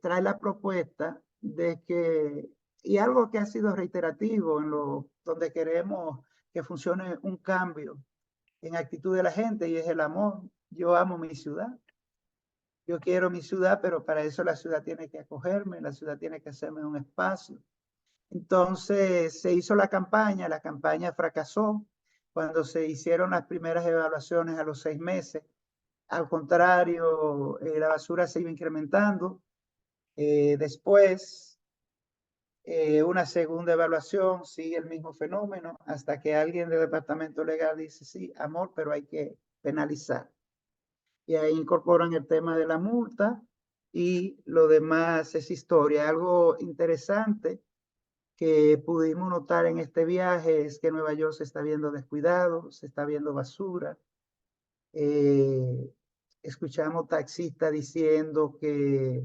trae la propuesta de que, y algo que ha sido reiterativo donde queremos que funcione un cambio en actitud de la gente, y es el amor. Yo amo mi ciudad. Yo quiero mi ciudad, pero para eso la ciudad tiene que acogerme, la ciudad tiene que hacerme un espacio. Entonces se hizo la campaña fracasó cuando se hicieron las primeras evaluaciones a los 6 meses. Al contrario, la basura se iba incrementando. Después, una segunda evaluación, sigue el mismo fenómeno, hasta que alguien del departamento legal dice, sí, amor, pero hay que penalizar. Y ahí incorporan el tema de la multa y lo demás es historia. Algo interesante que pudimos notar en este viaje es que Nueva York se está viendo descuidado, se está viendo basura. Escuchamos taxistas diciendo que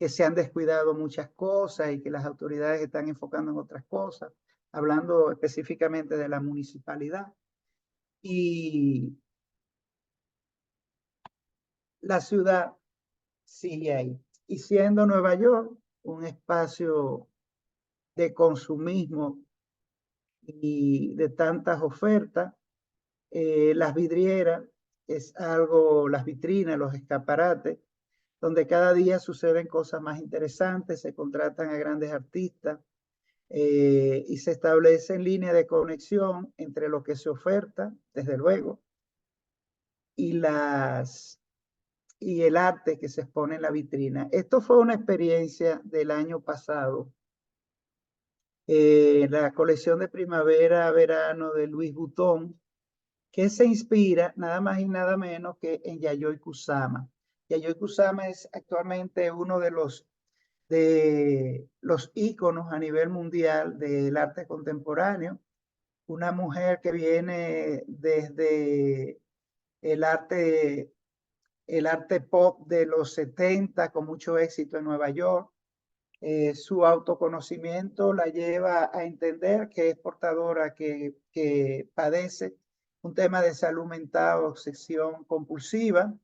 se han descuidado muchas cosas y que las autoridades están enfocando en otras cosas, hablando específicamente de la municipalidad. Y la ciudad sigue ahí. Y siendo Nueva York un espacio de consumismo y de tantas ofertas, las vidrieras es algo, las vitrinas, los escaparates, donde cada día suceden cosas más interesantes, se contratan a grandes artistas y se establecen líneas de conexión entre lo que se oferta, desde luego, y y el arte que se expone en la vitrina. Esto fue una experiencia del año pasado. La colección de primavera-verano de Louis Vuitton, que se inspira nada más y nada menos que en Yayoi Kusama. Yayoi Kusama es actualmente uno de los íconos a nivel mundial del arte contemporáneo, una mujer que viene desde el arte, el arte pop de los 70 con mucho éxito en Nueva York. Su autoconocimiento la lleva a entender que es portadora, que padece un tema de salud mental, obsesión compulsiva,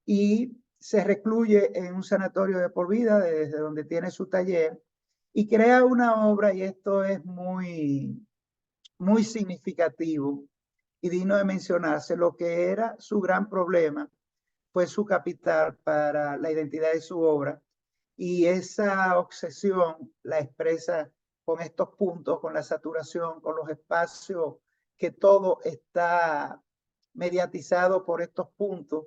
y se recluye en un sanatorio de por vida desde donde tiene su taller y crea una obra, y esto es muy significativo y digno de mencionarse. Lo que era su gran problema fue su capital para la identidad de su obra, y esa obsesión la expresa con estos puntos, con la saturación, con los espacios, que todo está mediatizado por estos puntos,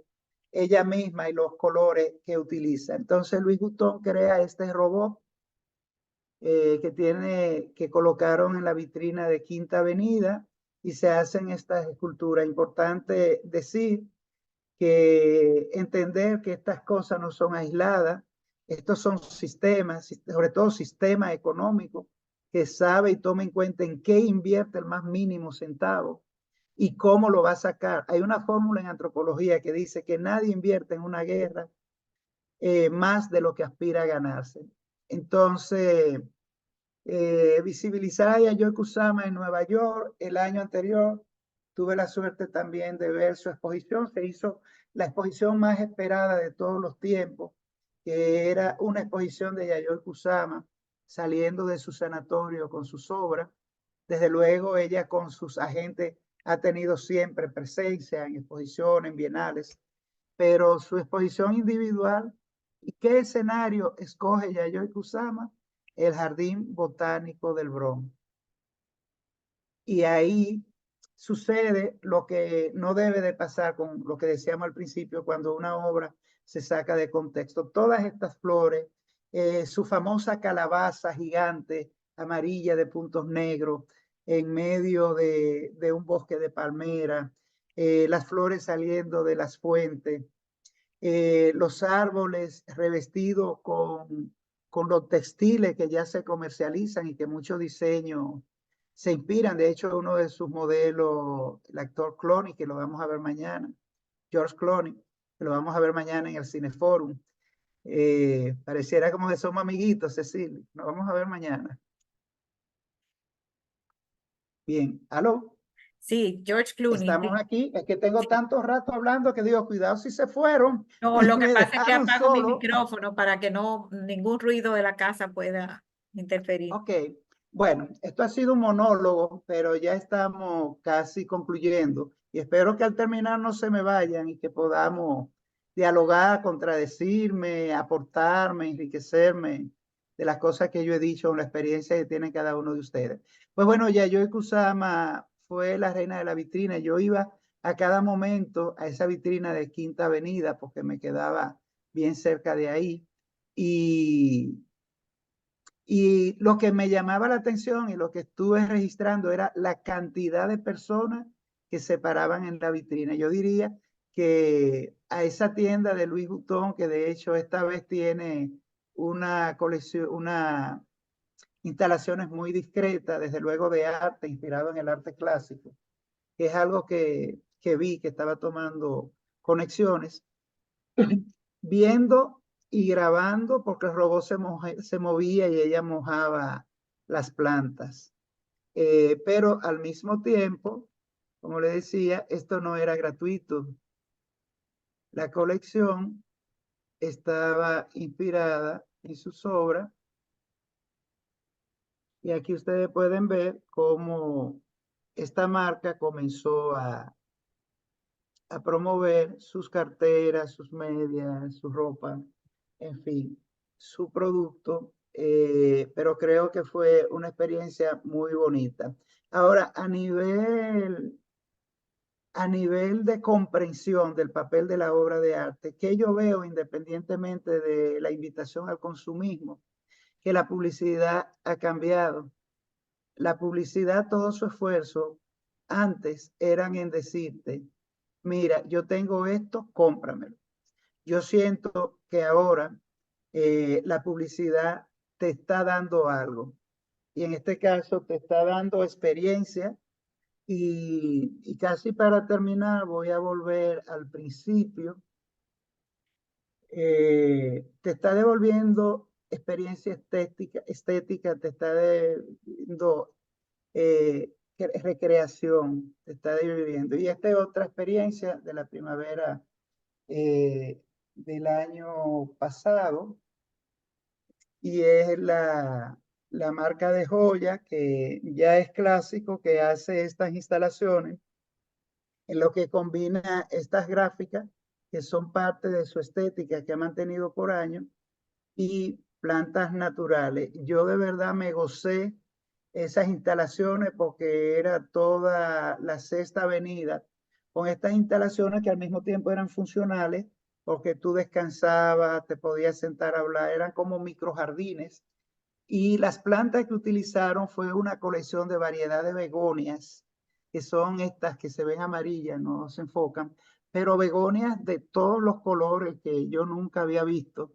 ella misma y los colores que utiliza. Entonces Louis Vuitton crea este robot que colocaron en la vitrina de Quinta Avenida, y se hacen estas esculturas. Importante decir que entender que estas cosas no son aisladas, estos son sistemas, sobre todo sistemas económicos, que sabe y toma en cuenta en qué invierte el más mínimo centavo y cómo lo va a sacar. Hay una fórmula en antropología que dice que nadie invierte en una guerra más de lo que aspira a ganarse. Entonces, visibilizar a Yayoi Kusama en Nueva York el año anterior. Tuve la suerte también de ver su exposición. Se hizo la exposición más esperada de todos los tiempos, que era una exposición de Yayoi Kusama saliendo de su sanatorio con sus obras. Desde luego, ella con sus agentes ha tenido siempre presencia en exposiciones, en bienales, pero su exposición individual. ¿Y qué escenario escoge Yayoi Kusama? El Jardín Botánico del Bronx. Y ahí sucede lo que no debe de pasar con lo que decíamos al principio, cuando una obra se saca de contexto. Todas estas flores, su famosa calabaza gigante, amarilla de puntos negros, en medio de un bosque de palmera, las flores saliendo de las fuentes, los árboles revestidos con los textiles que ya se comercializan y que muchos diseños se inspiran. De hecho, uno de sus modelos, el actor Clooney, que lo vamos a ver mañana, George Clooney, que lo vamos a ver mañana en el Cineforum. Pareciera como que somos amiguitos, Cecilia. Nos vamos a ver mañana. Bien, aló. Sí, George Clooney, Estamos sí. aquí. Es que tengo Sí. tanto rato hablando que digo, cuidado si se fueron No, y lo que me pasa es que dejaron apago mi solo. micrófono para que no ningún ruido de la casa pueda interferir. Ok, bueno, esto ha sido un monólogo, pero ya estamos casi concluyendo, y espero que al terminar no se me vayan y que podamos dialogar, contradecirme, aportarme, enriquecerme de las cosas que yo he dicho, la experiencia que tiene cada uno de ustedes. Pues bueno, Yayoi Kusama fue la reina de la vitrina. Yo iba a cada momento a esa vitrina de Quinta Avenida porque me quedaba bien cerca de ahí, y lo que me llamaba la atención y lo que estuve registrando era la cantidad de personas que se paraban en la vitrina. Yo diría que a esa tienda de Louis Vuitton, que de hecho esta vez tiene una colección, una instalaciones muy discretas, desde luego de arte, inspirado en el arte clásico, que es algo que vi, que estaba tomando conexiones, viendo y grabando, porque el robot se movía y ella mojaba las plantas. Pero al mismo tiempo, como le decía, esto no era gratuito. La colección estaba inspirada en sus obras, y aquí ustedes pueden ver cómo esta marca comenzó a promover sus carteras, sus medias, su ropa, en fin, su producto, pero creo que fue una experiencia muy bonita. Ahora, a nivel de comprensión del papel de la obra de arte, que yo veo independientemente de la invitación al consumismo, que la publicidad ha cambiado. La publicidad, todo su esfuerzo, antes eran en decirte, mira, yo tengo esto, cómpramelo. Yo siento que ahora la publicidad te está dando algo, y en este caso te está dando experiencia Y casi para terminar, voy a volver al principio. Te está devolviendo experiencia estética, te está devolviendo recreación, te está devolviendo. Y esta es otra experiencia de la primavera del año pasado, y es la marca de joya que ya es clásico, que hace estas instalaciones en lo que combina estas gráficas que son parte de su estética que ha mantenido por años y plantas naturales. Yo de verdad me gocé esas instalaciones porque era toda la Sexta Avenida con estas instalaciones que al mismo tiempo eran funcionales porque tú descansabas, te podías sentar a hablar, eran como microjardines. Y las plantas que utilizaron fue una colección de variedad de begonias, que son estas que se ven amarillas, no se enfocan, pero begonias de todos los colores que yo nunca había visto.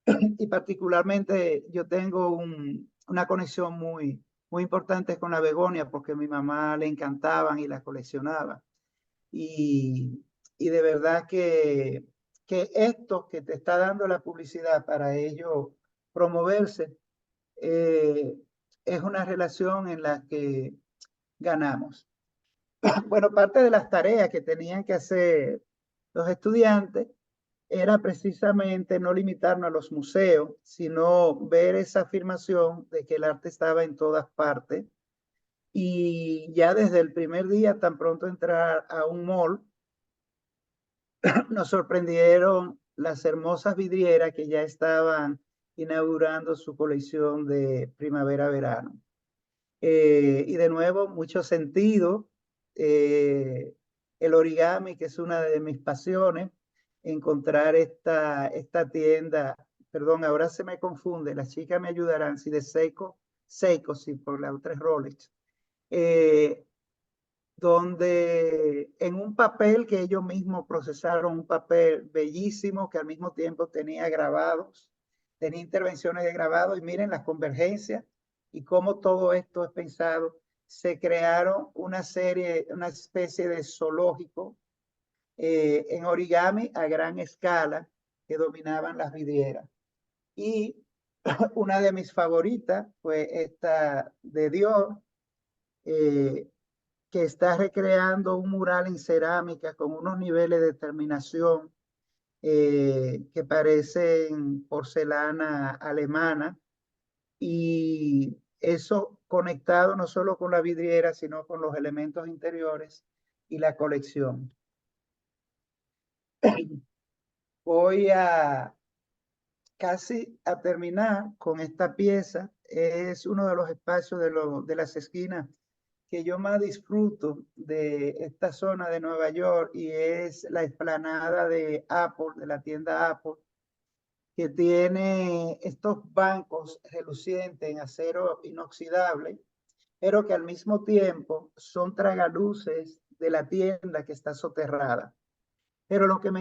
Y particularmente yo tengo una conexión muy importante con la begonia porque a mi mamá le encantaban y la coleccionaba. Y, y de verdad que esto que te está dando la publicidad para ello promoverse, eh, es una relación en la que ganamos. Bueno, parte de las tareas que tenían que hacer los estudiantes era precisamente no limitarnos a los museos, sino ver esa afirmación de que el arte estaba en todas partes. Y ya desde el primer día, tan pronto entrar a un mall, nos sorprendieron las hermosas vidrieras que ya estaban inaugurando su colección de primavera-verano. Y de nuevo, mucho sentido. eh, el origami, que es una de mis pasiones, encontrar esta tienda, perdón, ahora se me confunde, las chicas me ayudarán, si de Seiko, sí, por la otra es Rolex, eh, donde en un papel que ellos mismos procesaron, un papel bellísimo que al mismo tiempo tenía grabados, tenía intervenciones de grabado, y miren las convergencias y cómo todo esto es pensado. Se crearon una serie, una especie de zoológico en origami a gran escala que dominaban las vidrieras. Y una de mis favoritas fue esta de Dior, eh, que está recreando un mural en cerámica con unos niveles de terminación que parecen porcelana alemana, y eso conectado no solo con la vidriera, sino con los elementos interiores y la colección. Voy a casi a terminar con esta pieza. Es uno de los espacios de las esquinas que yo más disfruto de esta zona de Nueva York, y es la explanada de Apple, de la tienda Apple, que tiene estos bancos relucientes en acero inoxidable, pero que al mismo tiempo son tragaluces de la tienda que está soterrada. Pero lo que me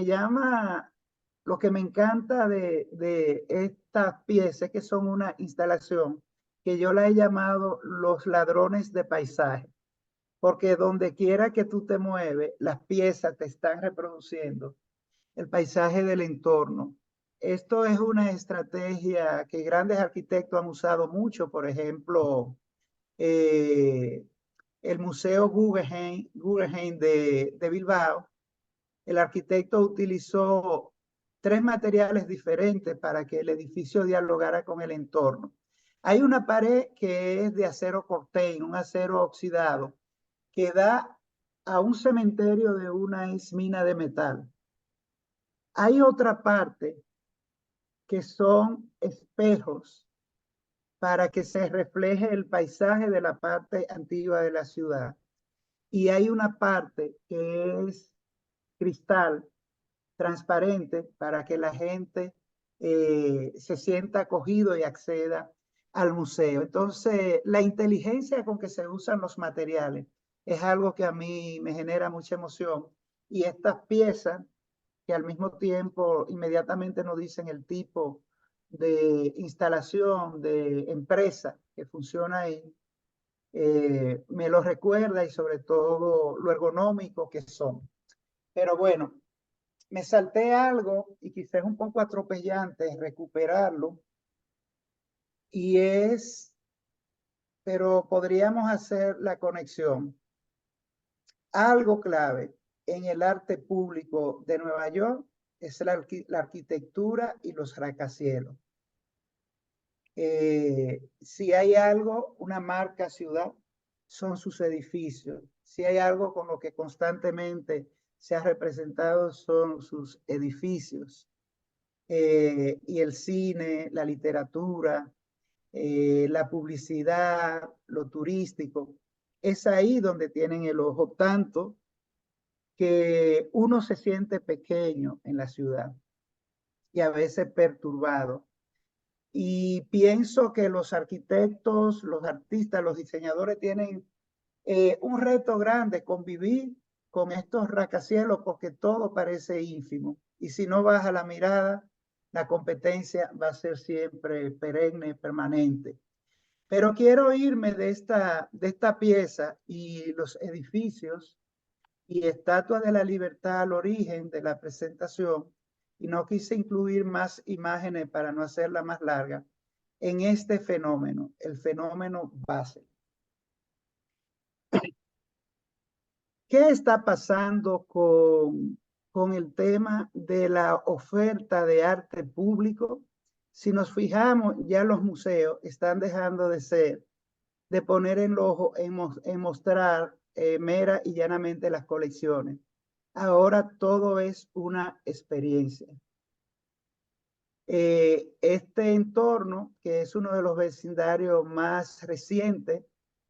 encanta de estas piezas es que son una instalación que yo la he llamado los ladrones de paisaje, porque donde quiera que tú te mueves, las piezas te están reproduciendo el paisaje del entorno. Esto es una estrategia que grandes arquitectos han usado mucho. Por ejemplo, eh, el Museo Guggenheim de Bilbao, el arquitecto utilizó tres materiales diferentes para que el edificio dialogara con el entorno. Hay una pared que es de acero corten, un acero oxidado, que da a un cementerio de una mina de metal. Hay otra parte que son espejos para que se refleje el paisaje de la parte antigua de la ciudad. Y hay una parte que es cristal transparente para que la gente se sienta acogido y acceda al museo. Entonces, la inteligencia con que se usan los materiales es algo que a mí me genera mucha emoción. Y estas piezas, que al mismo tiempo inmediatamente nos dicen el tipo de instalación, de empresa que funciona ahí, me lo recuerda y sobre todo lo ergonómico que son. Pero bueno, me salté algo y quizás es un poco atropellante recuperarlo y es, pero podríamos hacer la conexión. Algo clave en el arte público de Nueva York es la arquitectura y los rascacielos. Si hay algo, una marca ciudad, son sus edificios. Si hay algo con lo que constantemente se ha representado, son sus edificios. Y el cine, la literatura, la publicidad, lo turístico, es ahí donde tienen el ojo, tanto que uno se siente pequeño en la ciudad y a veces perturbado. Y pienso que los arquitectos, los artistas, los diseñadores tienen un reto grande, convivir con estos rascacielos porque todo parece ínfimo. Y si no baja la mirada, la competencia va a ser siempre perenne, permanente. Pero quiero irme de esta pieza y los edificios y Estatua de la Libertad al origen de la presentación, y no quise incluir más imágenes para no hacerla más larga, en este fenómeno, el fenómeno base. ¿Qué está pasando con el tema de la oferta de arte público? Si nos fijamos, ya los museos están dejando de poner en el ojo, en mostrar mera y llanamente las colecciones. Ahora todo es una experiencia. Este entorno, que es uno de los vecindarios más recientes,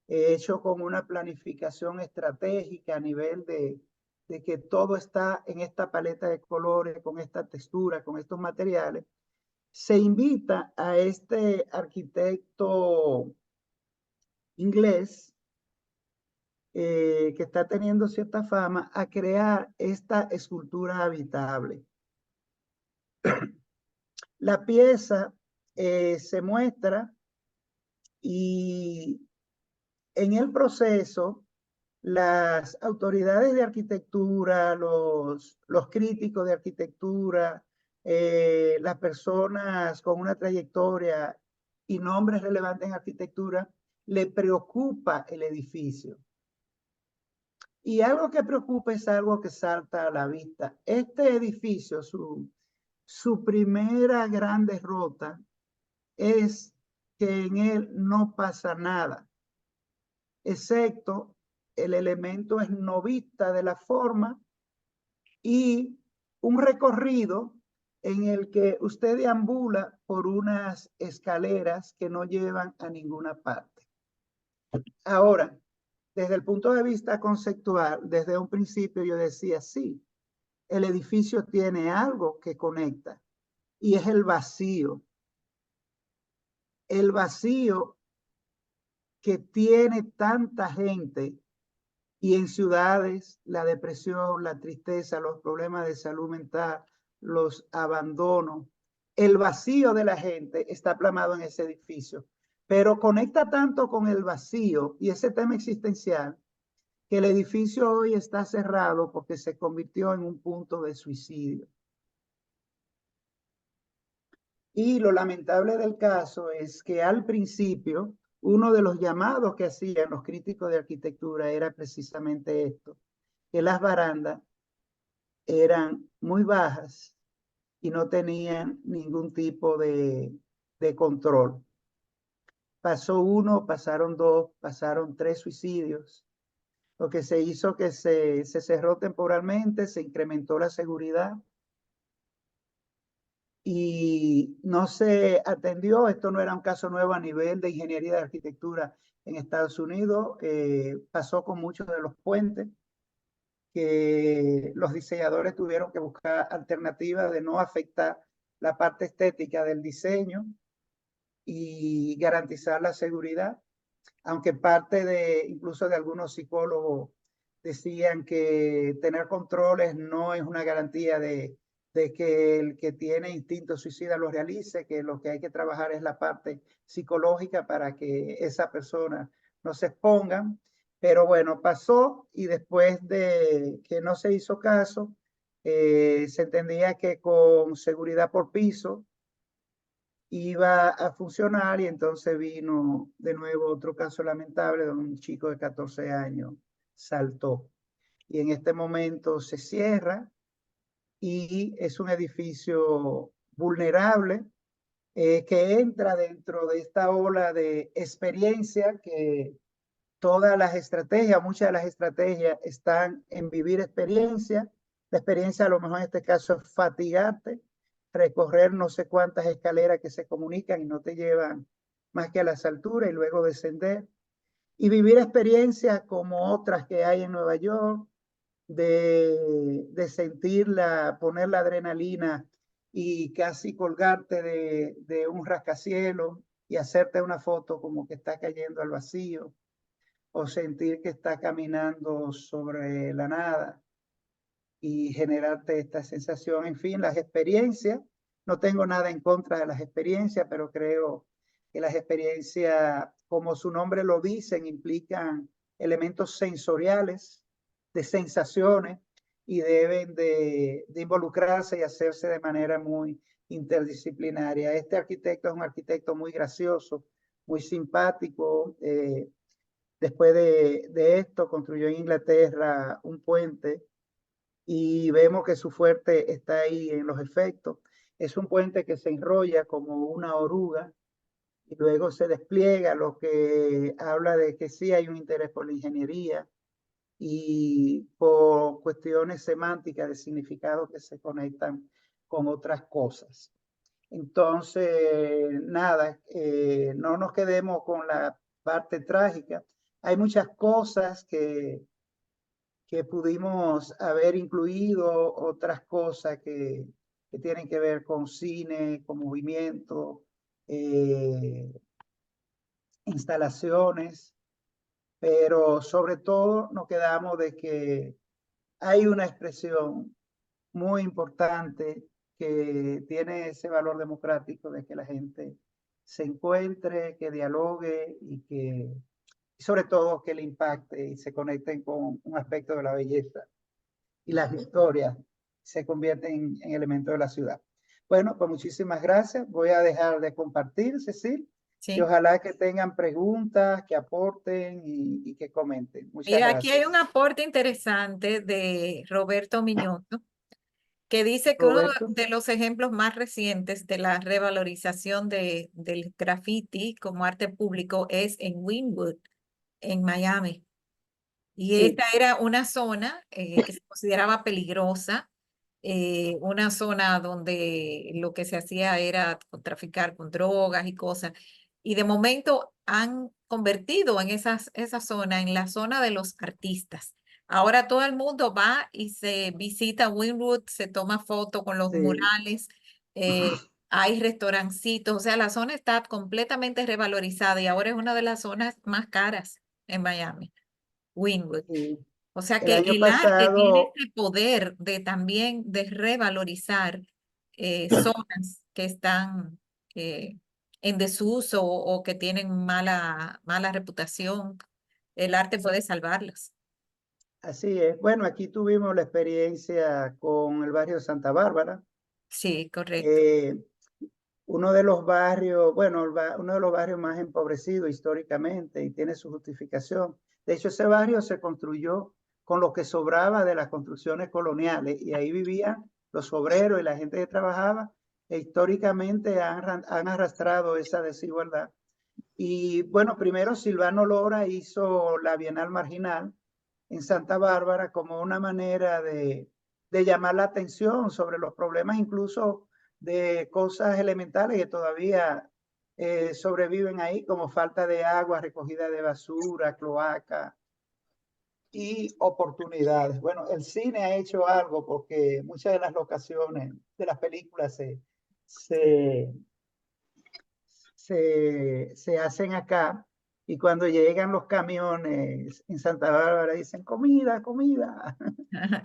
hecho con una planificación estratégica a nivel de que todo está en esta paleta de colores, con esta textura, con estos materiales, se invita a este arquitecto inglés que está teniendo cierta fama a crear esta escultura habitable. La pieza se muestra y en el proceso las autoridades de arquitectura, los críticos de arquitectura, las personas con una trayectoria y nombres relevantes en arquitectura, le preocupa el edificio. Y algo que preocupa es algo que salta a la vista. Este edificio, su primera gran derrota es que en él no pasa nada, excepto el elemento esnovista de la forma y un recorrido en el que usted deambula por unas escaleras que no llevan a ninguna parte. Ahora, desde el punto de vista conceptual, desde un principio yo decía, sí, el edificio tiene algo que conecta y es el vacío. El vacío que tiene tanta gente y en ciudades la depresión, la tristeza, los problemas de salud mental, los abandonos, el vacío de la gente está plasmado en ese edificio, pero conecta tanto con el vacío y ese tema existencial que el edificio hoy está cerrado porque se convirtió en un punto de suicidio. Y lo lamentable del caso es que al principio, uno de los llamados que hacían los críticos de arquitectura era precisamente esto, que las barandas eran muy bajas y no tenían ningún tipo de control. Pasó uno, pasaron dos, pasaron tres suicidios. Lo que se hizo que se cerró temporalmente, se incrementó la seguridad y no se atendió. Esto no era un caso nuevo a nivel de ingeniería de arquitectura en Estados Unidos. Pasó con muchos de los puentes que los diseñadores tuvieron que buscar alternativas de no afectar la parte estética del diseño y garantizar la seguridad, aunque parte de, incluso de algunos psicólogos decían que tener controles no es una garantía de que el que tiene instinto suicida lo realice, que lo que hay que trabajar es la parte psicológica para que esa persona no se expongan. Pero bueno, pasó y después de que no se hizo caso, se entendía que con seguridad por piso iba a funcionar y entonces vino de nuevo otro caso lamentable donde un chico de 14 años saltó. Y en este momento se cierra y es un edificio vulnerable que entra dentro de esta ola de experiencia que todas las estrategias, muchas de las estrategias están en vivir experiencia. La experiencia a lo mejor en este caso es fatigarte, recorrer no sé cuántas escaleras que se comunican y no te llevan más que a las alturas y luego descender. Y vivir experiencias como otras que hay en Nueva York, de sentirla, poner la adrenalina y casi colgarte de un rascacielos y hacerte una foto como que está cayendo al vacío o sentir que está caminando sobre la nada y generarte esta sensación. En fin, las experiencias, no tengo nada en contra de las experiencias, pero creo que las experiencias, como su nombre lo dicen, implican elementos sensoriales, de sensaciones, y deben de involucrarse y hacerse de manera muy interdisciplinaria. Este arquitecto es un arquitecto muy gracioso, muy simpático. Después de esto, construyó en Inglaterra un puente y vemos que su fuerte está ahí en los efectos. Es un puente que se enrolla como una oruga y luego se despliega, lo que habla de que sí hay un interés por la ingeniería y por cuestiones semánticas de significado que se conectan con otras cosas. Entonces, nada, no nos quedemos con la parte trágica. Hay muchas cosas que pudimos haber incluido, otras cosas que tienen que ver con cine, con movimiento, eh, instalaciones, pero sobre todo nos quedamos de que hay una expresión muy importante que tiene ese valor democrático de que la gente se encuentre, que dialogue y sobre todo que le impacte y se conecten con un aspecto de la belleza y las historias se convierten en elementos de la ciudad. Bueno, pues muchísimas gracias. Voy a dejar de compartir, Cecil, y Sí. ojalá que tengan preguntas, que aporten y que comenten. Muchas Mira, aquí hay un gracias. aporte interesante de Roberto Miñoto, que dice que uno Roberto. de los ejemplos más recientes de la revalorización del graffiti como arte público es en Wynwood, en Miami. Y esta Sí, era una zona que se consideraba peligrosa, una zona donde lo que se hacía era traficar con drogas y cosas. Y de momento han convertido en esa zona, en la zona de los artistas. Ahora todo el mundo va y se visita Wynwood, se toma foto con los sí, murales, hay restaurancitos, o sea, la zona está completamente revalorizada y ahora es una de las zonas más caras en Miami. Wynwood. sí. O sea El que año el arte tiene pasado, ese poder de también de revalorizar zonas que están en desuso o que tienen mala reputación. El arte puede salvarlas. así es. Bueno, aquí tuvimos la experiencia con el barrio de Santa Bárbara. Sí, correcto. Eh, Uno de los barrios, bueno, uno de los barrios más empobrecidos históricamente y tiene su justificación. De hecho, ese barrio se construyó con lo que sobraba de las construcciones coloniales y ahí vivían los obreros y la gente que trabajaba e históricamente han arrastrado esa desigualdad. Y bueno, primero Silvano Lora hizo la Bienal Marginal en Santa Bárbara como una manera de llamar la atención sobre los problemas incluso de cosas elementales que todavía sobreviven ahí, como falta de agua, recogida de basura, cloaca y oportunidades. Bueno, el cine ha hecho algo porque muchas de las locaciones de las películas se, se hacen acá y cuando llegan los camiones en Santa Bárbara dicen comida, comida,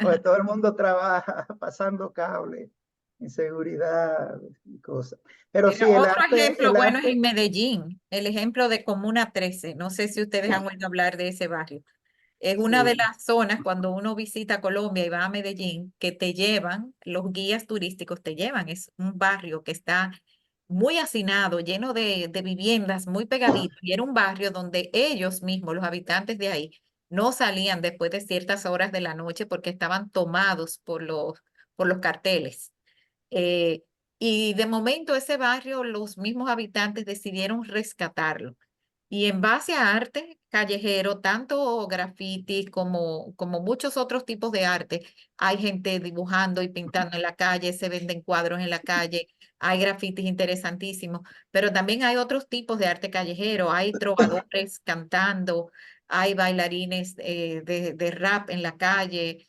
porque todo el mundo trabaja pasando cable. inseguridad y cosas. Pero sí, Mira, otro ejemplo el bueno es arte, en Medellín, el ejemplo de Comuna 13. No sé si ustedes han sí, oído hablar de ese barrio. Es una de sí, las zonas cuando uno visita Colombia y va a Medellín, que te llevan, los guías turísticos te llevan. Es un barrio que está muy hacinado, lleno de viviendas, muy pegadito. Y era un barrio donde ellos mismos, los habitantes de ahí, no salían después de ciertas horas de la noche porque estaban tomados por los carteles. Eh, y de momento ese barrio, los mismos habitantes decidieron rescatarlo. Y en base a arte callejero, tanto graffiti como muchos otros tipos de arte, hay gente dibujando y pintando en la calle, se venden cuadros en la calle, hay grafitis interesantísimos, pero también hay otros tipos de arte callejero, hay trovadores cantando, hay bailarines de rap en la calle.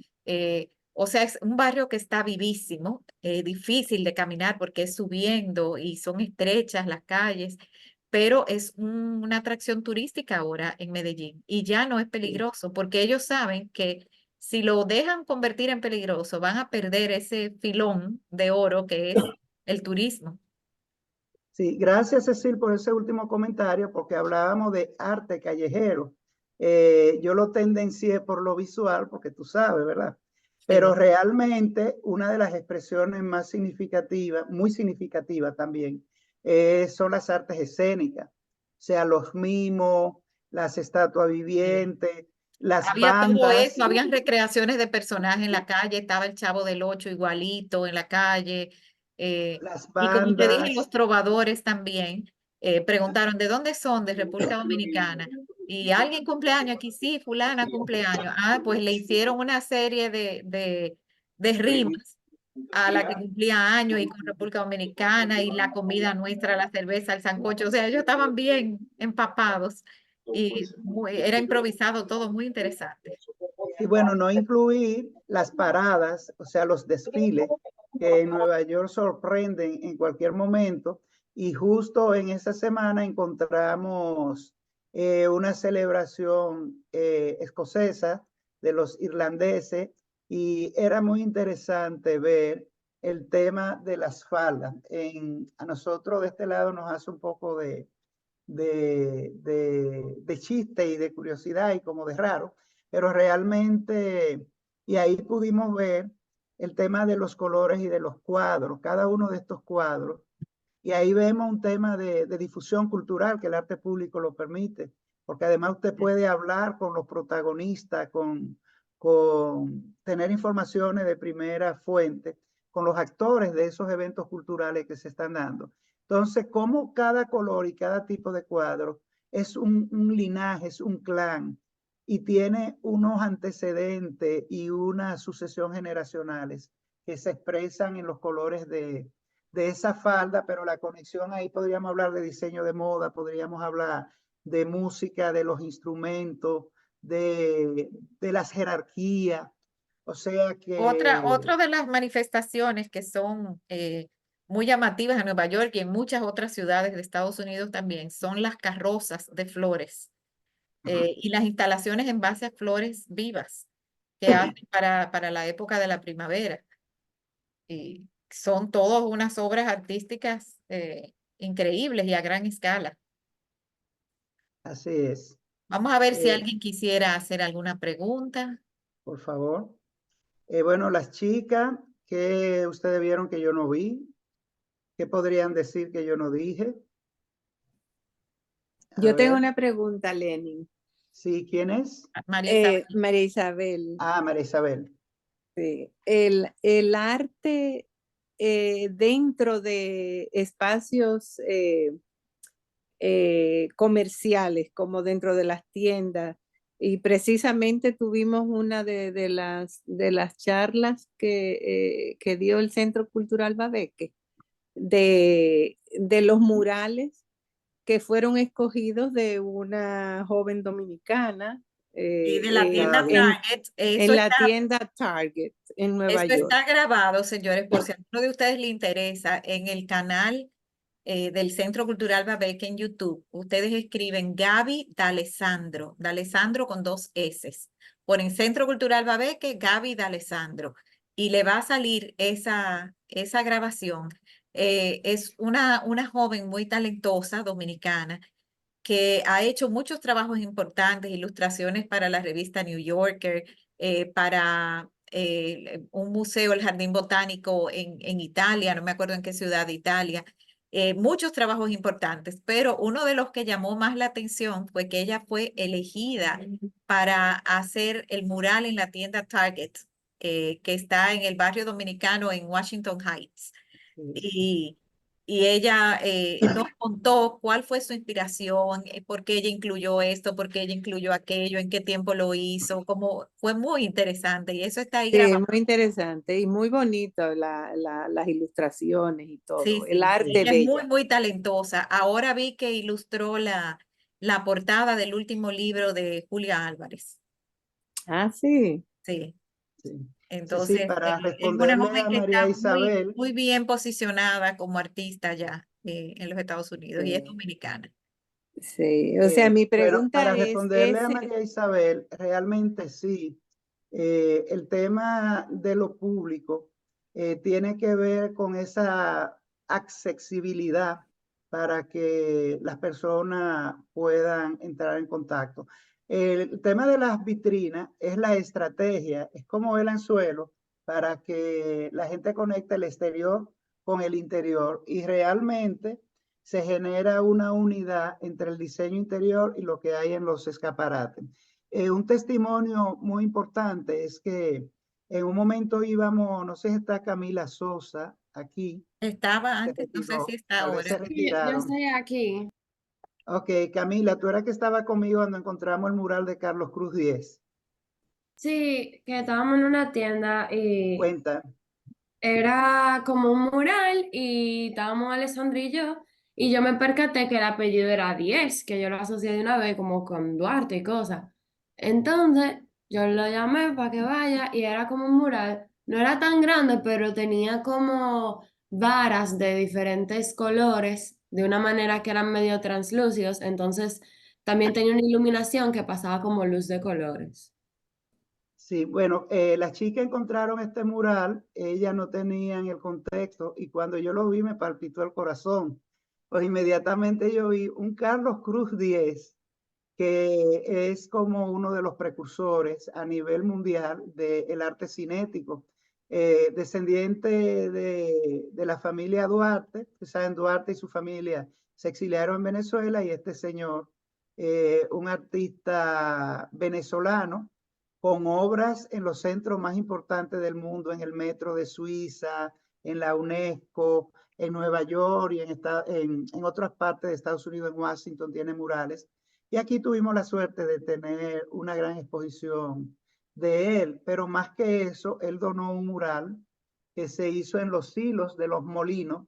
O sea, es un barrio que está vivísimo, difícil de caminar porque es subiendo y son estrechas las calles, pero es una atracción turística ahora en Medellín y ya no es sí. peligroso porque ellos saben que si lo dejan convertir en peligroso, van a perder ese filón de oro que es el turismo. Sí, gracias Cecil por ese último comentario, porque hablábamos de arte callejero. Yo lo tendencié por lo visual, porque tú sabes, ¿verdad? Pero Sí. realmente una de las expresiones más significativas, muy significativas también, son las artes escénicas. O sea, los mimos, las estatuas Sí. vivientes, las Había todo bandas, eso, habían recreaciones de personajes en la calle, estaba el Chavo del Ocho igualito en la calle, las y como te dije, bandas. los trovadores también preguntaron, ¿de dónde son? De República Dominicana. Y alguien cumpleaños aquí, sí, fulana cumpleaños. Ah, pues le hicieron una serie de rimas a la que cumplía años y con República Dominicana y la comida nuestra, la cerveza, el sancocho. O sea, ellos estaban bien empapados y era improvisado todo, muy interesante. Y bueno, no incluir las paradas, o sea, los desfiles que en Nueva York sorprenden en cualquier momento. Y justo en esa semana encontramos una celebración escocesa de los irlandeses y era muy interesante ver el tema de las faldas. A nosotros de este lado nos hace un poco de chiste y de curiosidad y como de raro, pero realmente, y ahí pudimos ver el tema de los colores y de los cuadros, cada uno de estos cuadros, y ahí vemos un tema de difusión cultural que el arte público lo permite, porque además usted puede hablar con los protagonistas, con tener informaciones de primera fuente, con los actores de esos eventos culturales que se están dando. Entonces, como cada color y cada tipo de cuadro es un linaje, es un clan y tiene unos antecedentes y una sucesión generacionales que se expresan en los colores de esa falda, pero la conexión ahí podríamos hablar de diseño de moda, podríamos hablar de música, de los instrumentos, de las jerarquías. O sea que Otra de las manifestaciones que son muy llamativas en Nueva York y en muchas otras ciudades de Estados Unidos también son las carrozas de flores y las instalaciones en base a flores vivas que hacen para la época de la primavera. Y son todas unas obras artísticas increíbles y a gran escala. así es. Vamos a ver si Eh, alguien quisiera hacer alguna pregunta. por favor. Bueno, las chicas que ustedes vieron que yo no vi, ¿qué podrían decir que yo no dije? A Yo tengo ver, una pregunta, Lenin. sí, ¿quién es? María Isabel. María Isabel, Ah, María Isabel. sí. El arte dentro de espacios comerciales, como dentro de las tiendas, y precisamente tuvimos una de las charlas que dio el Centro Cultural Babeque, de los murales que fueron escogidos de una joven dominicana Y de la Ah, tienda bien. Target, en la tienda Target en Nueva eso York. está grabado, señores, por si a alguno de ustedes le interesa, en el canal del Centro Cultural Babeque en YouTube. Ustedes escriben Gaby D'Alessandro con dos S. Ponen Centro Cultural Babeque, Gaby D'Alessandro. Y le va a salir esa grabación, es una joven muy talentosa dominicana que ha hecho muchos trabajos importantes, ilustraciones para la revista New Yorker, para un museo, el Jardín Botánico en Italia, no me acuerdo en qué ciudad de Italia, muchos trabajos importantes, pero uno de los que llamó más la atención fue que ella fue elegida para hacer el mural en la tienda Target, que está en el barrio dominicano en Washington Heights. Y, y ella nos contó cuál fue su inspiración, por qué ella incluyó esto, por qué ella incluyó aquello, en qué tiempo lo hizo, como fue muy interesante y eso está ahí Sí, grabado. muy interesante y muy bonito las ilustraciones y Sí, todo, el sí, arte ella de es muy, ella. muy talentosa. Ahora vi que ilustró la portada del último libro de Julia Álvarez. Ah, sí. Sí, Sí. Sí, entonces para es una responderle joven a que María está muy, Isabel, muy bien posicionada como artista ya en los Estados Unidos y es eh, dominicana. Sí, o sea, mi bueno, pregunta para es, responderle a María Isabel, realmente sí. El tema de lo público tiene que ver con esa accesibilidad para que las personas puedan entrar en contacto. El tema de las vitrinas es la estrategia, es como el anzuelo para que la gente conecte el exterior con el interior y realmente se genera una unidad entre el diseño interior y lo que hay en los escaparates. Un testimonio muy importante es que en un momento íbamos, no sé si está Camila Sosa aquí, Estaba se antes, no sé si retiró, está tal vez se ahora. Sí, yo retiraron. estoy aquí. Ok, Camila, tú eras que estaba conmigo cuando encontramos el mural de Carlos Cruz 10. Sí, que estábamos en una tienda y Cuenta. era como un mural y estábamos Alessandra y yo me percaté que el apellido era Diez, que yo lo asocié de una vez como con Duarte y cosas. Entonces yo lo llamé para que vaya y era como un mural, no era tan grande, pero tenía como varas de diferentes colores, de una manera que eran medio translúcidos, entonces también tenía una iluminación que pasaba como luz de colores. Sí, bueno, las chicas encontraron este mural, ellas no tenían el contexto y cuando yo lo vi me palpitó el corazón. Pues inmediatamente yo vi un Carlos Cruz 10 que es como uno de los precursores a nivel mundial del arte cinético, descendiente de la familia Duarte. Ustedes saben, Duarte y su familia se exiliaron en Venezuela y este señor, un artista venezolano, con obras en los centros más importantes del mundo, en el Metro de Suiza, en la UNESCO, en Nueva York y en otras partes de Estados Unidos, en Washington, tiene murales. Y aquí tuvimos la suerte de tener una gran exposición de él, pero más que eso, él donó un mural que se hizo en los silos de los molinos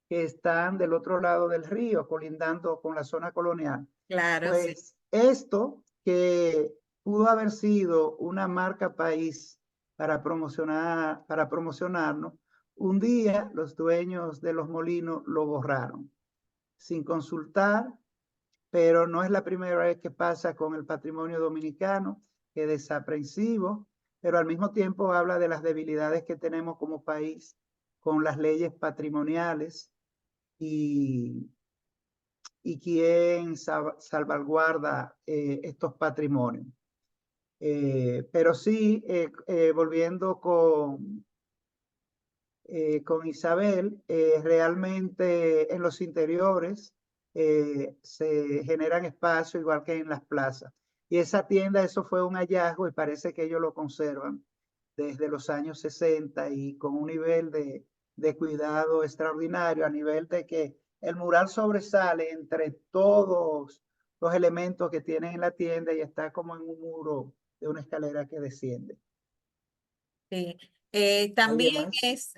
que están del otro lado del río, colindando con la zona colonial. Claro, sí. Pues esto que pudo haber sido una marca país para promocionarnos, un día los dueños de los molinos lo borraron sin consultar, pero no es la primera vez que pasa con el patrimonio dominicano, que es desaprensivo, pero al mismo tiempo habla de las debilidades que tenemos como país con las leyes patrimoniales y, y quién salvaguarda estos patrimonios. Pero sí, volviendo con Isabel, realmente en los interiores se generan espacios igual que en las plazas. Y esa tienda, eso fue un hallazgo y parece que ellos lo conservan desde los años 60 y con un nivel de cuidado extraordinario, a nivel de que el mural sobresale entre todos los elementos que tienen en la tienda y está como en un muro de una escalera que desciende. Sí. ¿Alguien También más?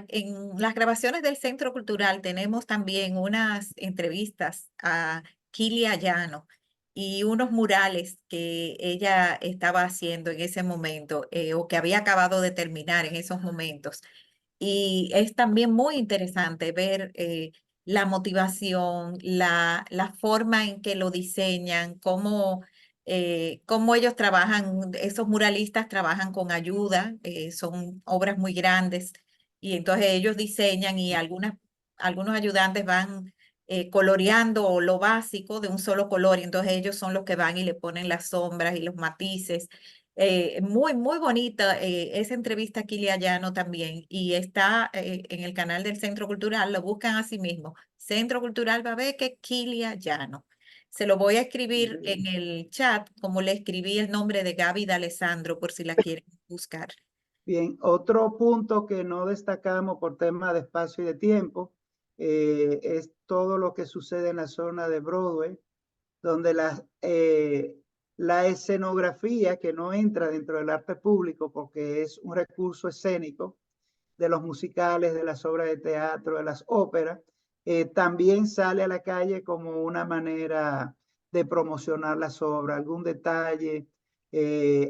en las grabaciones del Centro Cultural tenemos también unas entrevistas a Kilia Llano y unos murales que ella estaba haciendo en ese momento o que había acabado de terminar en esos momentos. Y es también muy interesante ver la motivación, la forma en que lo diseñan, cómo ellos trabajan, esos muralistas trabajan con ayuda, son obras muy grandes y entonces ellos diseñan y algunos ayudantes van coloreando lo básico de un solo color y entonces ellos son los que van y le ponen las sombras y los matices. Muy, muy bonita esa entrevista a Kilia Llano también y está en el canal del Centro Cultural, lo buscan así mismo, Centro Cultural Babeque, Kilia Llano. Se lo voy a escribir en el chat, como le escribí el nombre de Gaby D'Alessandro, por si la quieren buscar. Bien, otro punto que no destacamos por tema de espacio y de tiempo es todo lo que sucede en la zona de Broadway, donde la escenografía, que no entra dentro del arte público porque es un recurso escénico de los musicales, de las obras de teatro, de las óperas, también sale a la calle como una manera de promocionar las obras, algún detalle,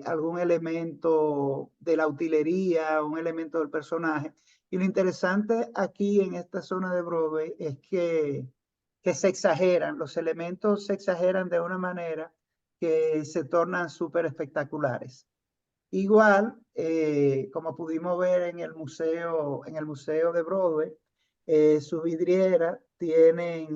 algún elemento de la utilería, un elemento del personaje. Y lo interesante aquí en esta zona de Broadway es que se exageran, los elementos se exageran de una manera que se tornan súper espectaculares. Igual, como pudimos ver en el museo de Broadway, sus vidrieras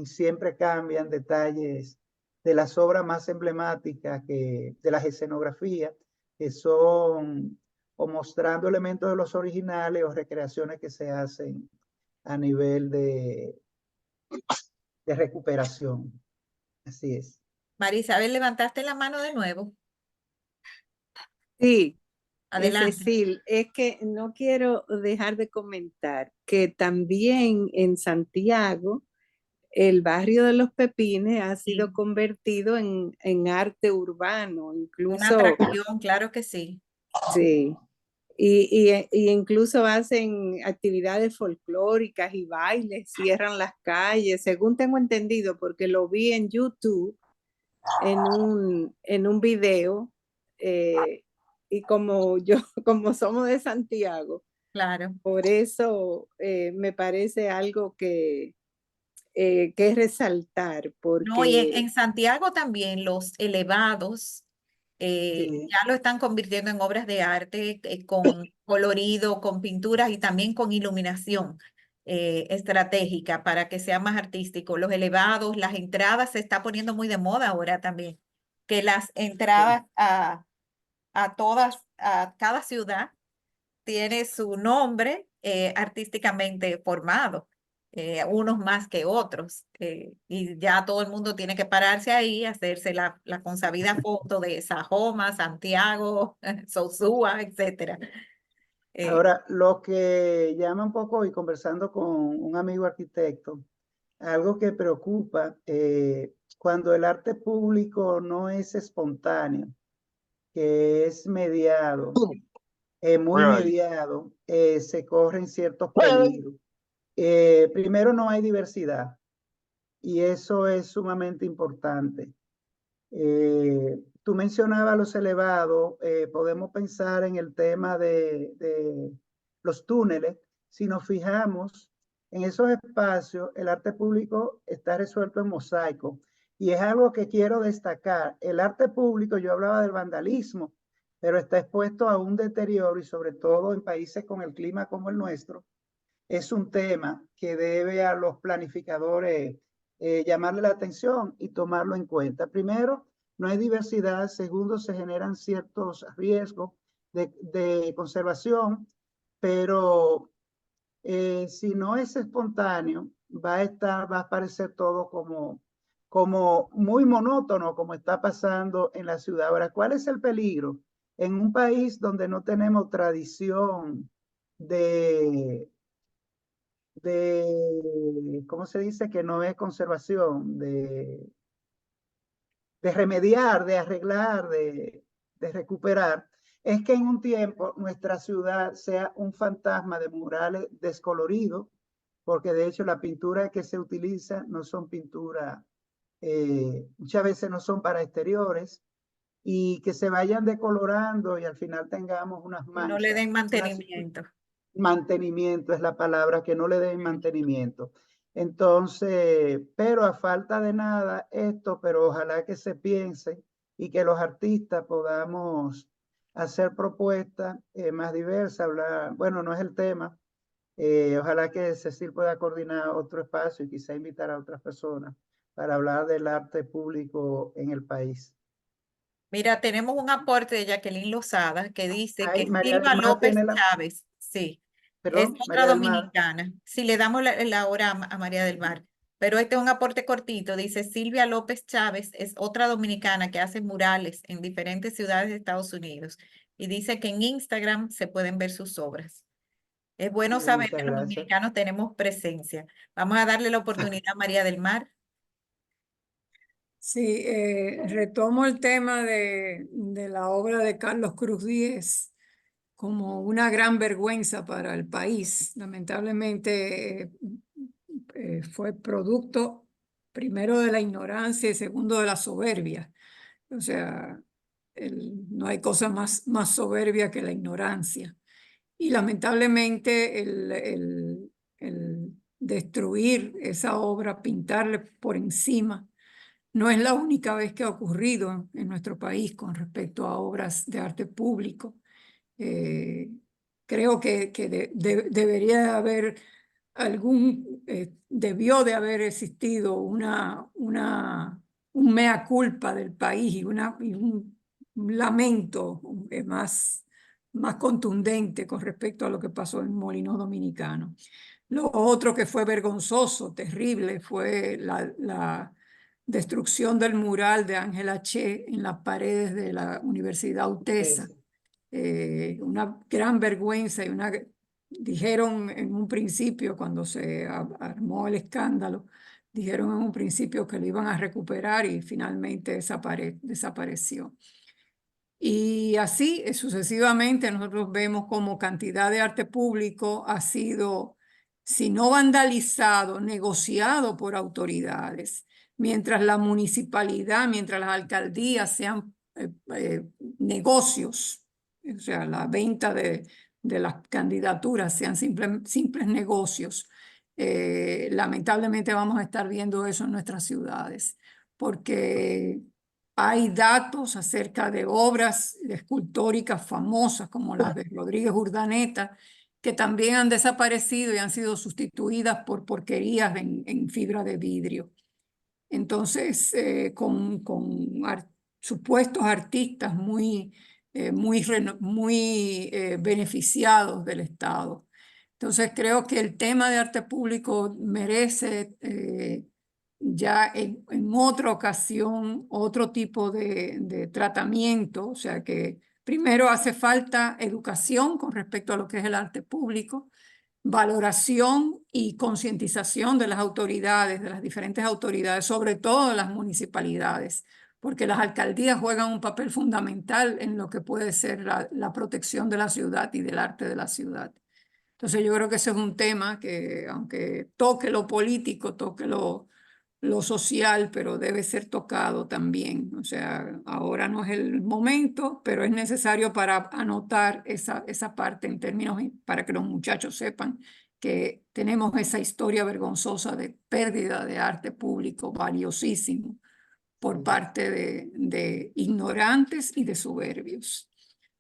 siempre cambian detalles de las obras más emblemáticas de las escenografías, que son o mostrando elementos de los originales o recreaciones que se hacen a nivel de recuperación. Así es. María Isabel, levantaste la mano de nuevo. Sí, Adelante. Cecil, es que no quiero dejar de comentar que también en Santiago el barrio de los Pepines ha sido Sí. convertido en arte urbano, Una incluso, atracción, claro que sí. sí, y incluso hacen actividades folclóricas y bailes, cierran las calles, según tengo entendido, porque lo vi en YouTube en un video, y como yo, como somos de Santiago, Claro. por eso me parece algo que resaltar, No, y porque en Santiago también los elevados Sí. ya lo están convirtiendo en obras de arte con colorido, con pinturas y también con iluminación estratégica para que sea más artístico. Los elevados, las entradas se está poniendo muy de moda ahora también, que las entradas a cada ciudad tiene su nombre artísticamente formado, unos más que otros, y ya todo el mundo tiene que pararse ahí, hacerse la consabida foto de Sajoma, Santiago, Sosúa, etcétera. Ahora, lo que llama un poco, y conversando con un amigo arquitecto, algo que preocupa cuando el arte público no es espontáneo, que es mediado, muy mediado, se corren ciertos peligros. Primero, no hay diversidad y eso es sumamente importante. Tú mencionabas los elevados, podemos pensar en el tema de los túneles. Si nos fijamos en esos espacios, el arte público está resuelto en mosaico. Y es algo que quiero destacar. El arte público, yo hablaba del vandalismo, pero está expuesto a un deterioro y sobre todo en países con el clima como el nuestro, es un tema que debe a los planificadores llamarle la atención y tomarlo en cuenta. Primero, no hay diversidad. Segundo, se generan ciertos riesgos de conservación, pero si no es espontáneo, va a parecer todo como muy monótono, como está pasando en la ciudad. Ahora, ¿cuál es el peligro? En un país donde no tenemos tradición de, ¿cómo se dice? Que no es conservación, de remediar, de arreglar, de recuperar, es que en un tiempo nuestra ciudad sea un fantasma de murales descoloridos, porque de hecho la pintura que se utiliza no son pinturas, muchas veces no son para exteriores, y que se vayan decolorando y al final tengamos unas Y no le manchas, den mantenimiento. mantenimiento es la palabra, que no le den mantenimiento. Entonces, pero a falta de nada esto, pero ojalá que se piense y que los artistas podamos hacer propuestas más diversas, hablar, bueno, no es el tema, Ojalá que Cecil pueda coordinar otro espacio y quizá invitar a otras personas para hablar del arte público en el país. Mira, tenemos un aporte de Jacqueline Lozada que dice Ay, que María del Silva Mar López tiene la, Chávez, sí, es perdón, otra María del Mar. dominicana. Si le damos la hora a María del Mar, pero este es un aporte cortito. Dice Silvia López Chávez es otra dominicana que hace murales en diferentes ciudades de Estados Unidos y dice que en Instagram se pueden ver sus obras. Es bueno saber Muchas que los gracias. dominicanos tenemos presencia. Vamos a darle la oportunidad a María del Mar. Sí, retomo el tema de la obra de Carlos Cruz Díez como una gran vergüenza para el país. Lamentablemente fue producto primero de la ignorancia y segundo de la soberbia. O sea, no hay cosa más soberbia que la ignorancia. Y lamentablemente el destruir esa obra, pintarle por encima, no es la única vez que ha ocurrido en nuestro país con respecto a obras de arte público. Eh, Creo que debería haber debió de haber existido un mea culpa del país y un lamento más contundente con respecto a lo que pasó en Molinos Dominicano. Lo otro que fue vergonzoso, terrible, fue la destrucción del mural de Ángela Che en las paredes de la Universidad UTESA. Una gran vergüenza y dijeron en un principio, cuando se armó el escándalo, dijeron en un principio que lo iban a recuperar y finalmente desapareció. Y así sucesivamente nosotros vemos como cantidad de arte público ha sido, si no vandalizado, negociado por autoridades, mientras la municipalidad, mientras las alcaldías sean negocios, o sea, la venta de las candidaturas sean simples negocios. Lamentablemente vamos a estar viendo eso en nuestras ciudades, porque hay datos acerca de obras escultóricas famosas como las de Rodríguez Urdaneta, que también han desaparecido y han sido sustituidas por porquerías en fibra de vidrio. Entonces, con supuestos artistas muy beneficiados del Estado. Entonces, creo que el tema de arte público merece ya en otra ocasión otro tipo de tratamiento. O sea que primero hace falta educación con respecto a lo que es el arte público, valoración y concientización de las autoridades, de las diferentes autoridades, sobre todo de las municipalidades, porque las alcaldías juegan un papel fundamental en lo que puede ser la protección de la ciudad y del arte de la ciudad. Entonces yo creo que ese es un tema que, aunque toque lo político, toque lo social, pero debe ser tocado también. O sea, ahora no es el momento, pero es necesario para anotar esa parte en términos, para que los muchachos sepan que tenemos esa historia vergonzosa de pérdida de arte público valiosísimo por parte de ignorantes y de soberbios.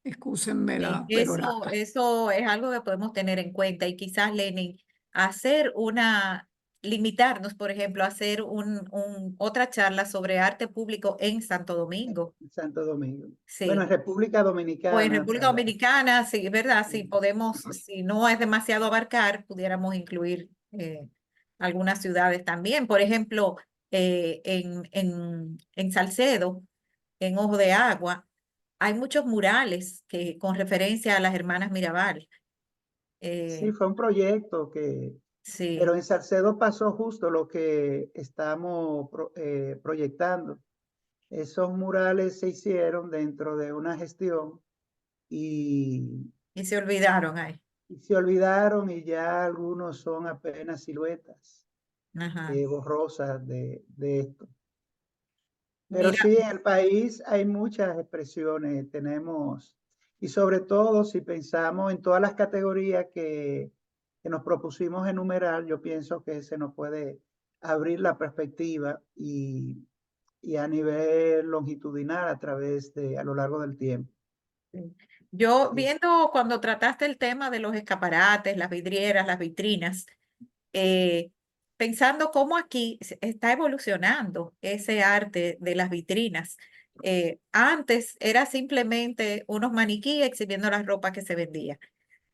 Excúsenme Sí, la perorata. eso es algo que podemos tener en cuenta y quizás, Lenin, limitarnos, por ejemplo, a hacer otra charla sobre arte público en Santo Domingo. En Santo Domingo. Bueno, en Sí. República O en Dominicana. República Dominicana, sí, ¿verdad? Sí, podemos, si no es demasiado abarcar, pudiéramos incluir algunas ciudades también. Por ejemplo, en Salcedo, en Ojo de Agua, hay muchos murales con referencia a las hermanas Mirabal. Sí, Eh, fue un proyecto pero sí, en Salcedo pasó justo lo que estamos proyectando. Esos murales se hicieron dentro de una gestión y, y se olvidaron ahí. y se olvidaron y ya algunos son apenas siluetas Ajá. borrosas de esto. Pero Mira, sí, en el país hay muchas expresiones, y sobre todo si pensamos en todas las categorías que nos propusimos enumerar, yo pienso que se nos puede abrir la perspectiva y a nivel longitudinal a lo largo del tiempo. Yo Sí. viendo cuando trataste el tema de los escaparates, las vidrieras, las vitrinas, eh, pensando cómo aquí está evolucionando ese arte de las vitrinas. Antes era simplemente unos maniquíes exhibiendo la ropa que se vendía,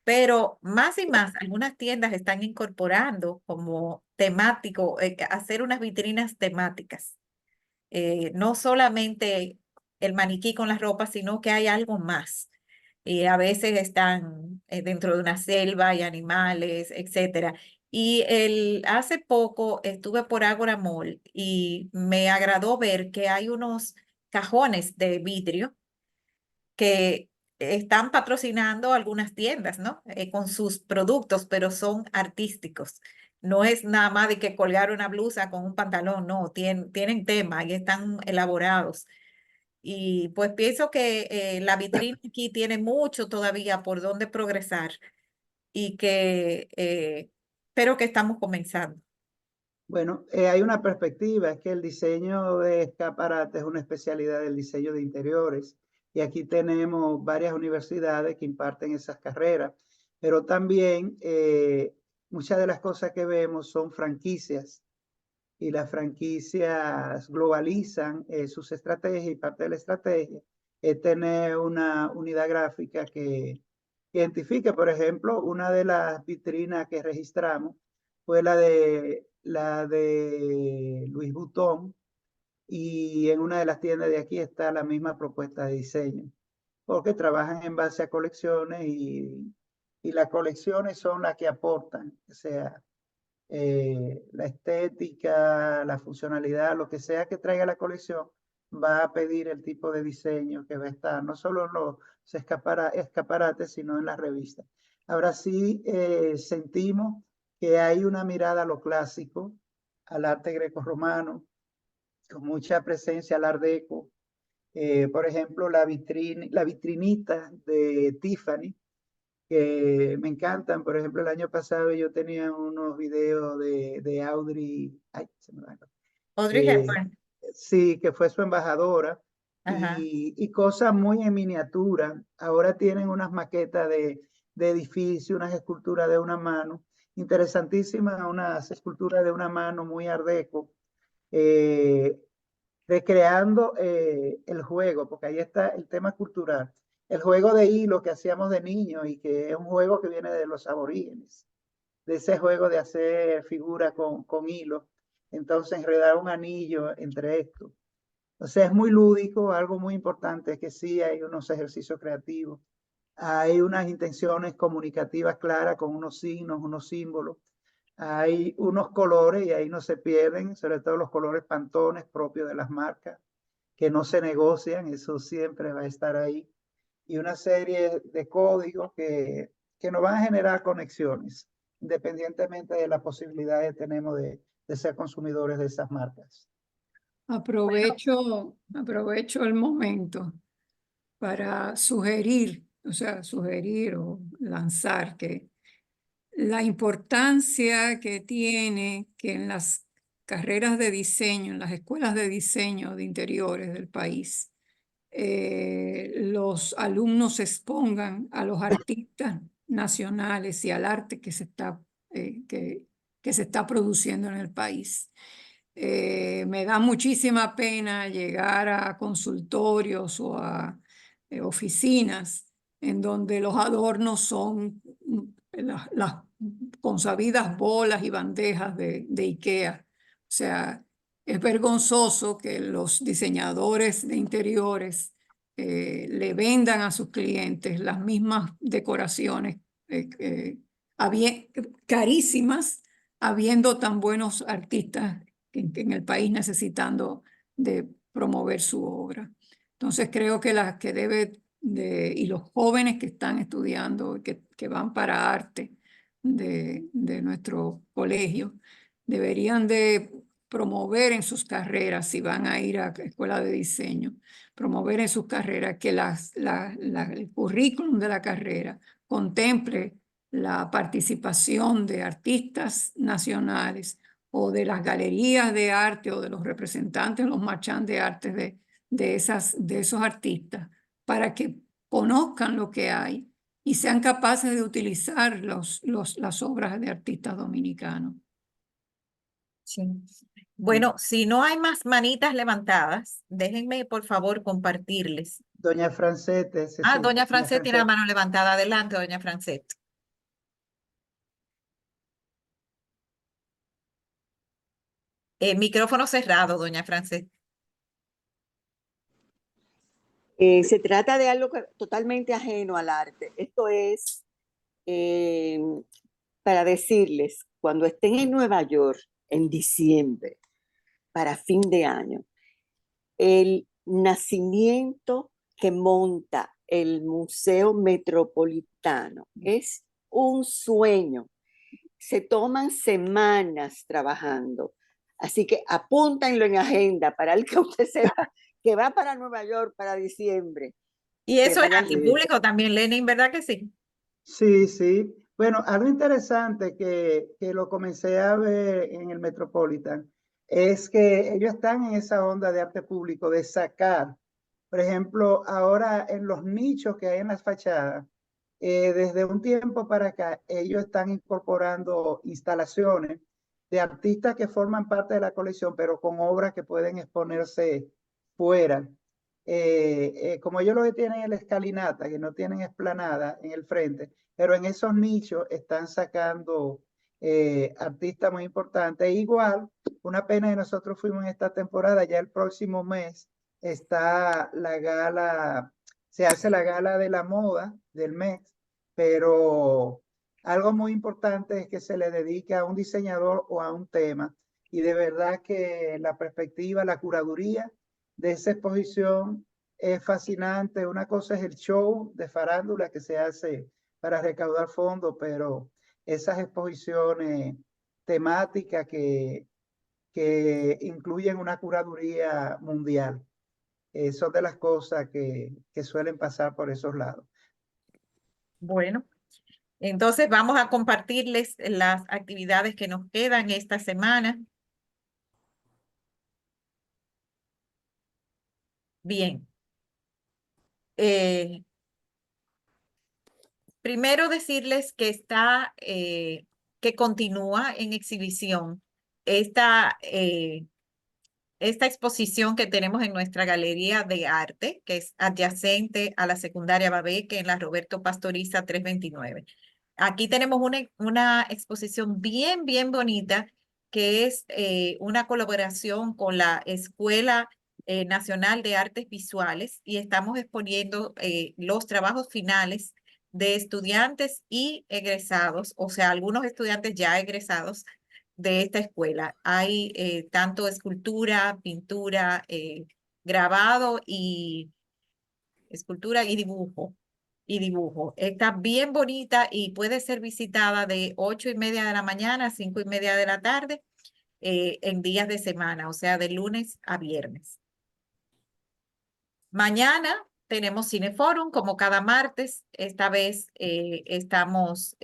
pero más y más algunas tiendas están incorporando como temático, hacer unas vitrinas temáticas. No solamente el maniquí con la ropa, sino que hay algo más. Y a veces están dentro de una selva, hay animales, etcétera. Y hace poco estuve por Ágora Mall y me agradó ver que hay unos cajones de vidrio que están patrocinando algunas tiendas, ¿no? Con sus productos, pero son artísticos. No es nada más de que colgar una blusa con un pantalón, no, tienen tema y están elaborados. Y pues pienso que la vitrina aquí tiene mucho todavía por donde progresar y pero que estamos comenzando. Bueno, hay una perspectiva, es que el diseño de escaparates es una especialidad del diseño de interiores y aquí tenemos varias universidades que imparten esas carreras, pero también muchas de las cosas que vemos son franquicias y las franquicias globalizan sus estrategias y parte de la estrategia es tener una unidad gráfica que identifique, por ejemplo, una de las vitrinas que registramos fue la de Louis Vuitton y en una de las tiendas de aquí está la misma propuesta de diseño, porque trabajan en base a colecciones y las colecciones son las que aportan, o sea, la estética, la funcionalidad, lo que sea que traiga la colección, va a pedir el tipo de diseño que va a estar, no solo en los escaparates, sino en las revistas. Ahora sí sentimos que hay una mirada a lo clásico, al arte grecorromano, con mucha presencia al Art Deco. Por ejemplo, la vitrinita de Tiffany, que me encantan. Por ejemplo, el año pasado yo tenía unos videos de Audrey, ay, se me va, Audrey eh, Hepburn. sí, que fue su embajadora, Ajá. y cosas muy en miniatura. Ahora tienen unas maquetas de edificios, unas esculturas de una mano, interesantísimas, unas esculturas de una mano muy art deco, eh, recreando el juego, porque ahí está el tema cultural. El juego de hilo que hacíamos de niño y que es un juego que viene de los aborígenes, de ese juego de hacer figuras con hilo, entonces enredar un anillo entre esto. O sea, es muy lúdico, algo muy importante es que sí hay unos ejercicios creativos, hay unas intenciones comunicativas claras con unos signos, unos símbolos, hay unos colores y ahí no se pierden, sobre todo los colores pantones propios de las marcas, que no se negocian, eso siempre va a estar ahí, y una serie de códigos que nos van a generar conexiones, independientemente de la posibilidad que tenemos de ser consumidores de esas marcas. Aprovecho el momento para sugerir, o sea, sugerir o lanzar que la importancia que tiene que en las carreras de diseño, en las escuelas de diseño de interiores del país, los alumnos se expongan a los artistas nacionales y al arte que se está produciendo en el país. Me da muchísima pena llegar a consultorios o a oficinas en donde los adornos son las consabidas bolas y bandejas de IKEA. O sea, es vergonzoso que los diseñadores de interiores le vendan a sus clientes las mismas decoraciones carísimas, habiendo tan buenos artistas en el país necesitando de promover su obra. Entonces creo que y los jóvenes que están estudiando, que van para arte de nuestro colegio, deberían de promover en sus carreras, si van a ir a escuela de diseño, promover en sus carreras que el currículum de la carrera contemple la participación de artistas nacionales o de las galerías de arte o de los representantes, los marchands de arte de esos artistas, para que conozcan lo que hay y sean capaces de utilizar las obras de artistas dominicanos. Sí. Bueno, si no hay más manitas levantadas, déjenme por favor compartirles. Doña Francete, Ah, Cecilia, doña Francette tiene la mano levantada. Adelante, doña Francette. Micrófono cerrado, doña Francette. Se trata de algo totalmente ajeno al arte. Esto es para decirles, cuando estén en Nueva York en diciembre, para fin de año, el nacimiento que monta el Museo Metropolitano es un sueño. Se toman semanas trabajando. Así que apúntenlo en agenda para el que usted sepa que va para Nueva York para diciembre. Y eso es vayan arte público también, Lenin, ¿verdad que sí? Sí, sí. Bueno, algo interesante que lo comencé a ver en el Metropolitan es que ellos están en esa onda de arte público, de sacar, por ejemplo, ahora en los nichos que hay en las fachadas, desde un tiempo para acá, ellos están incorporando instalaciones de artistas que forman parte de la colección, pero con obras que pueden exponerse fuera. Como ellos lo que tienen es la escalinata, que no tienen explanada en el frente, pero en esos nichos están sacando artistas muy importantes. E igual, una pena que nosotros fuimos en esta temporada, ya el próximo mes está la gala, se hace la gala de la moda del mes, pero algo muy importante es que se le dedique a un diseñador o a un tema. Y de verdad que la perspectiva, la curaduría de esa exposición es fascinante. Una cosa es el show de farándula que se hace para recaudar fondos, pero esas exposiciones temáticas que incluyen una curaduría mundial, son de las cosas que suelen pasar por esos lados. Bueno, entonces vamos a compartirles las actividades que nos quedan esta semana. Bien. Primero decirles que que continúa en exhibición esta exposición que tenemos en nuestra galería de arte, que es adyacente a la secundaria Babeque en la Roberto Pastoriza 329. Aquí tenemos una exposición bien bonita, que es una colaboración con la Escuela Nacional de Artes Visuales, y estamos exponiendo los trabajos finales de estudiantes y egresados, o sea, algunos estudiantes ya egresados de esta escuela. Hay tanto escultura, pintura, grabado y escultura y dibujo. Está bien bonita y puede ser visitada de 8:30 de la mañana a 5:30 de la tarde en días de semana, o sea, de lunes a viernes. Mañana tenemos Cineforum, como cada martes. Esta vez estamos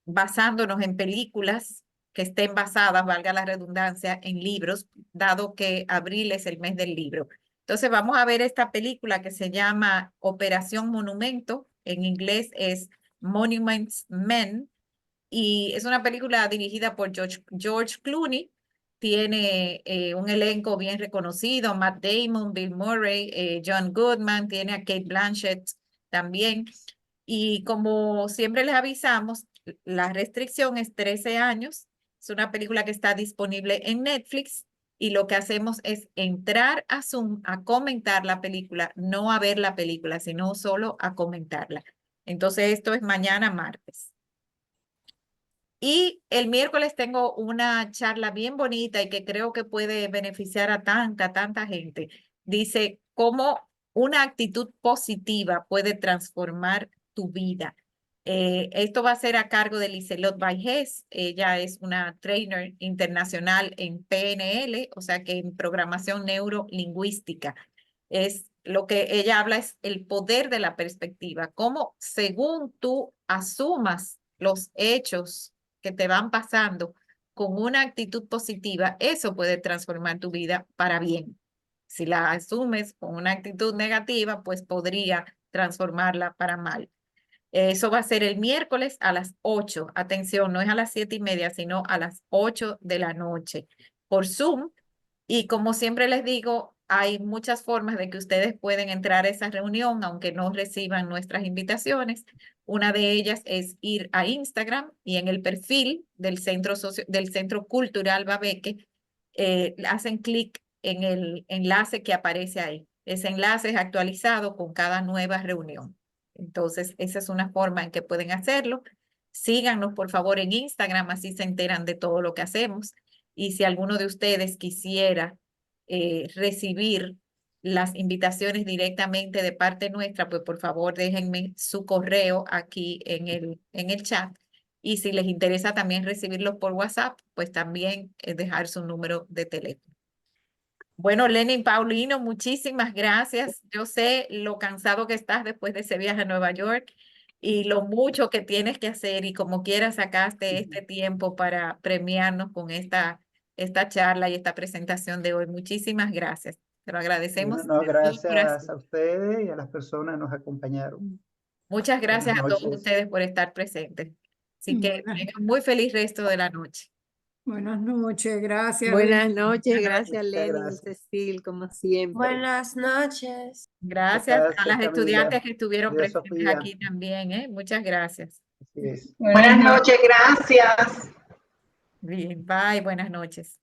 basándonos en películas que estén basadas, valga la redundancia, en libros, dado que abril es el mes del libro. Entonces vamos a ver esta película que se llama Operación Monumento, en inglés es Monuments Men, y es una película dirigida por George Clooney. Tiene un elenco bien reconocido: Matt Damon, Bill Murray, John Goodman, tiene a Kate Blanchett también. Y como siempre les avisamos, la restricción es 13 años. Es una película que está disponible en Netflix, y lo que hacemos es entrar a Zoom a comentar la película, no a ver la película, sino solo a comentarla. Entonces esto es mañana martes. Y el miércoles tengo una charla bien bonita y que creo que puede beneficiar a tanta gente. Dice cómo una actitud positiva puede transformar tu vida. Esto va a ser a cargo de Liselot Vallés. Ella es una trainer internacional en PNL, o sea que en programación neurolingüística. Lo que ella habla es el poder de la perspectiva, cómo según tú asumas los hechos que te van pasando con una actitud positiva, eso puede transformar tu vida para bien. Si la asumes con una actitud negativa, pues podría transformarla para mal. Eso va a ser el miércoles a las 8. Atención, no es a las 7:30, sino a las 8 de la noche por Zoom. Y como siempre les digo, hay muchas formas de que ustedes pueden entrar a esa reunión, aunque no reciban nuestras invitaciones. Una de ellas es ir a Instagram y en el perfil del Centro Cultural Babeque, hacen clic en el enlace que aparece ahí. Ese enlace es actualizado con cada nueva reunión. Entonces, esa es una forma en que pueden hacerlo. Síganos, por favor, en Instagram, así se enteran de todo lo que hacemos. Y si alguno de ustedes quisiera recibir las invitaciones directamente de parte nuestra, pues por favor déjenme su correo aquí en el chat. Y si les interesa también recibirlos por WhatsApp, pues también dejar su número de teléfono. Bueno, Lenin Paulino, muchísimas gracias. Yo sé lo cansado que estás después de ese viaje a Nueva York y lo mucho que tienes que hacer y como quiera sacaste este tiempo para premiarnos con esta charla y esta presentación de hoy. Muchísimas gracias. Te lo agradecemos. Bueno, no, de todo gracias corazón. a ustedes y a las personas que nos acompañaron. Muchas Buenas gracias a todos noches. ustedes por estar presentes. Así que Buenas, tengan muy feliz resto de la noche. buenas noches, gracias. Buenas Lili. noches, gracias Muchas Lenin y gracias. Cecil, como siempre. Buenas noches. Gracias a Gracias, las estudiantes Camila. que estuvieron Adiós, presentes Sofía. aquí también, ¿eh? Muchas gracias. Así es. Buenas noches, gracias. Bien, bye, buenas noches.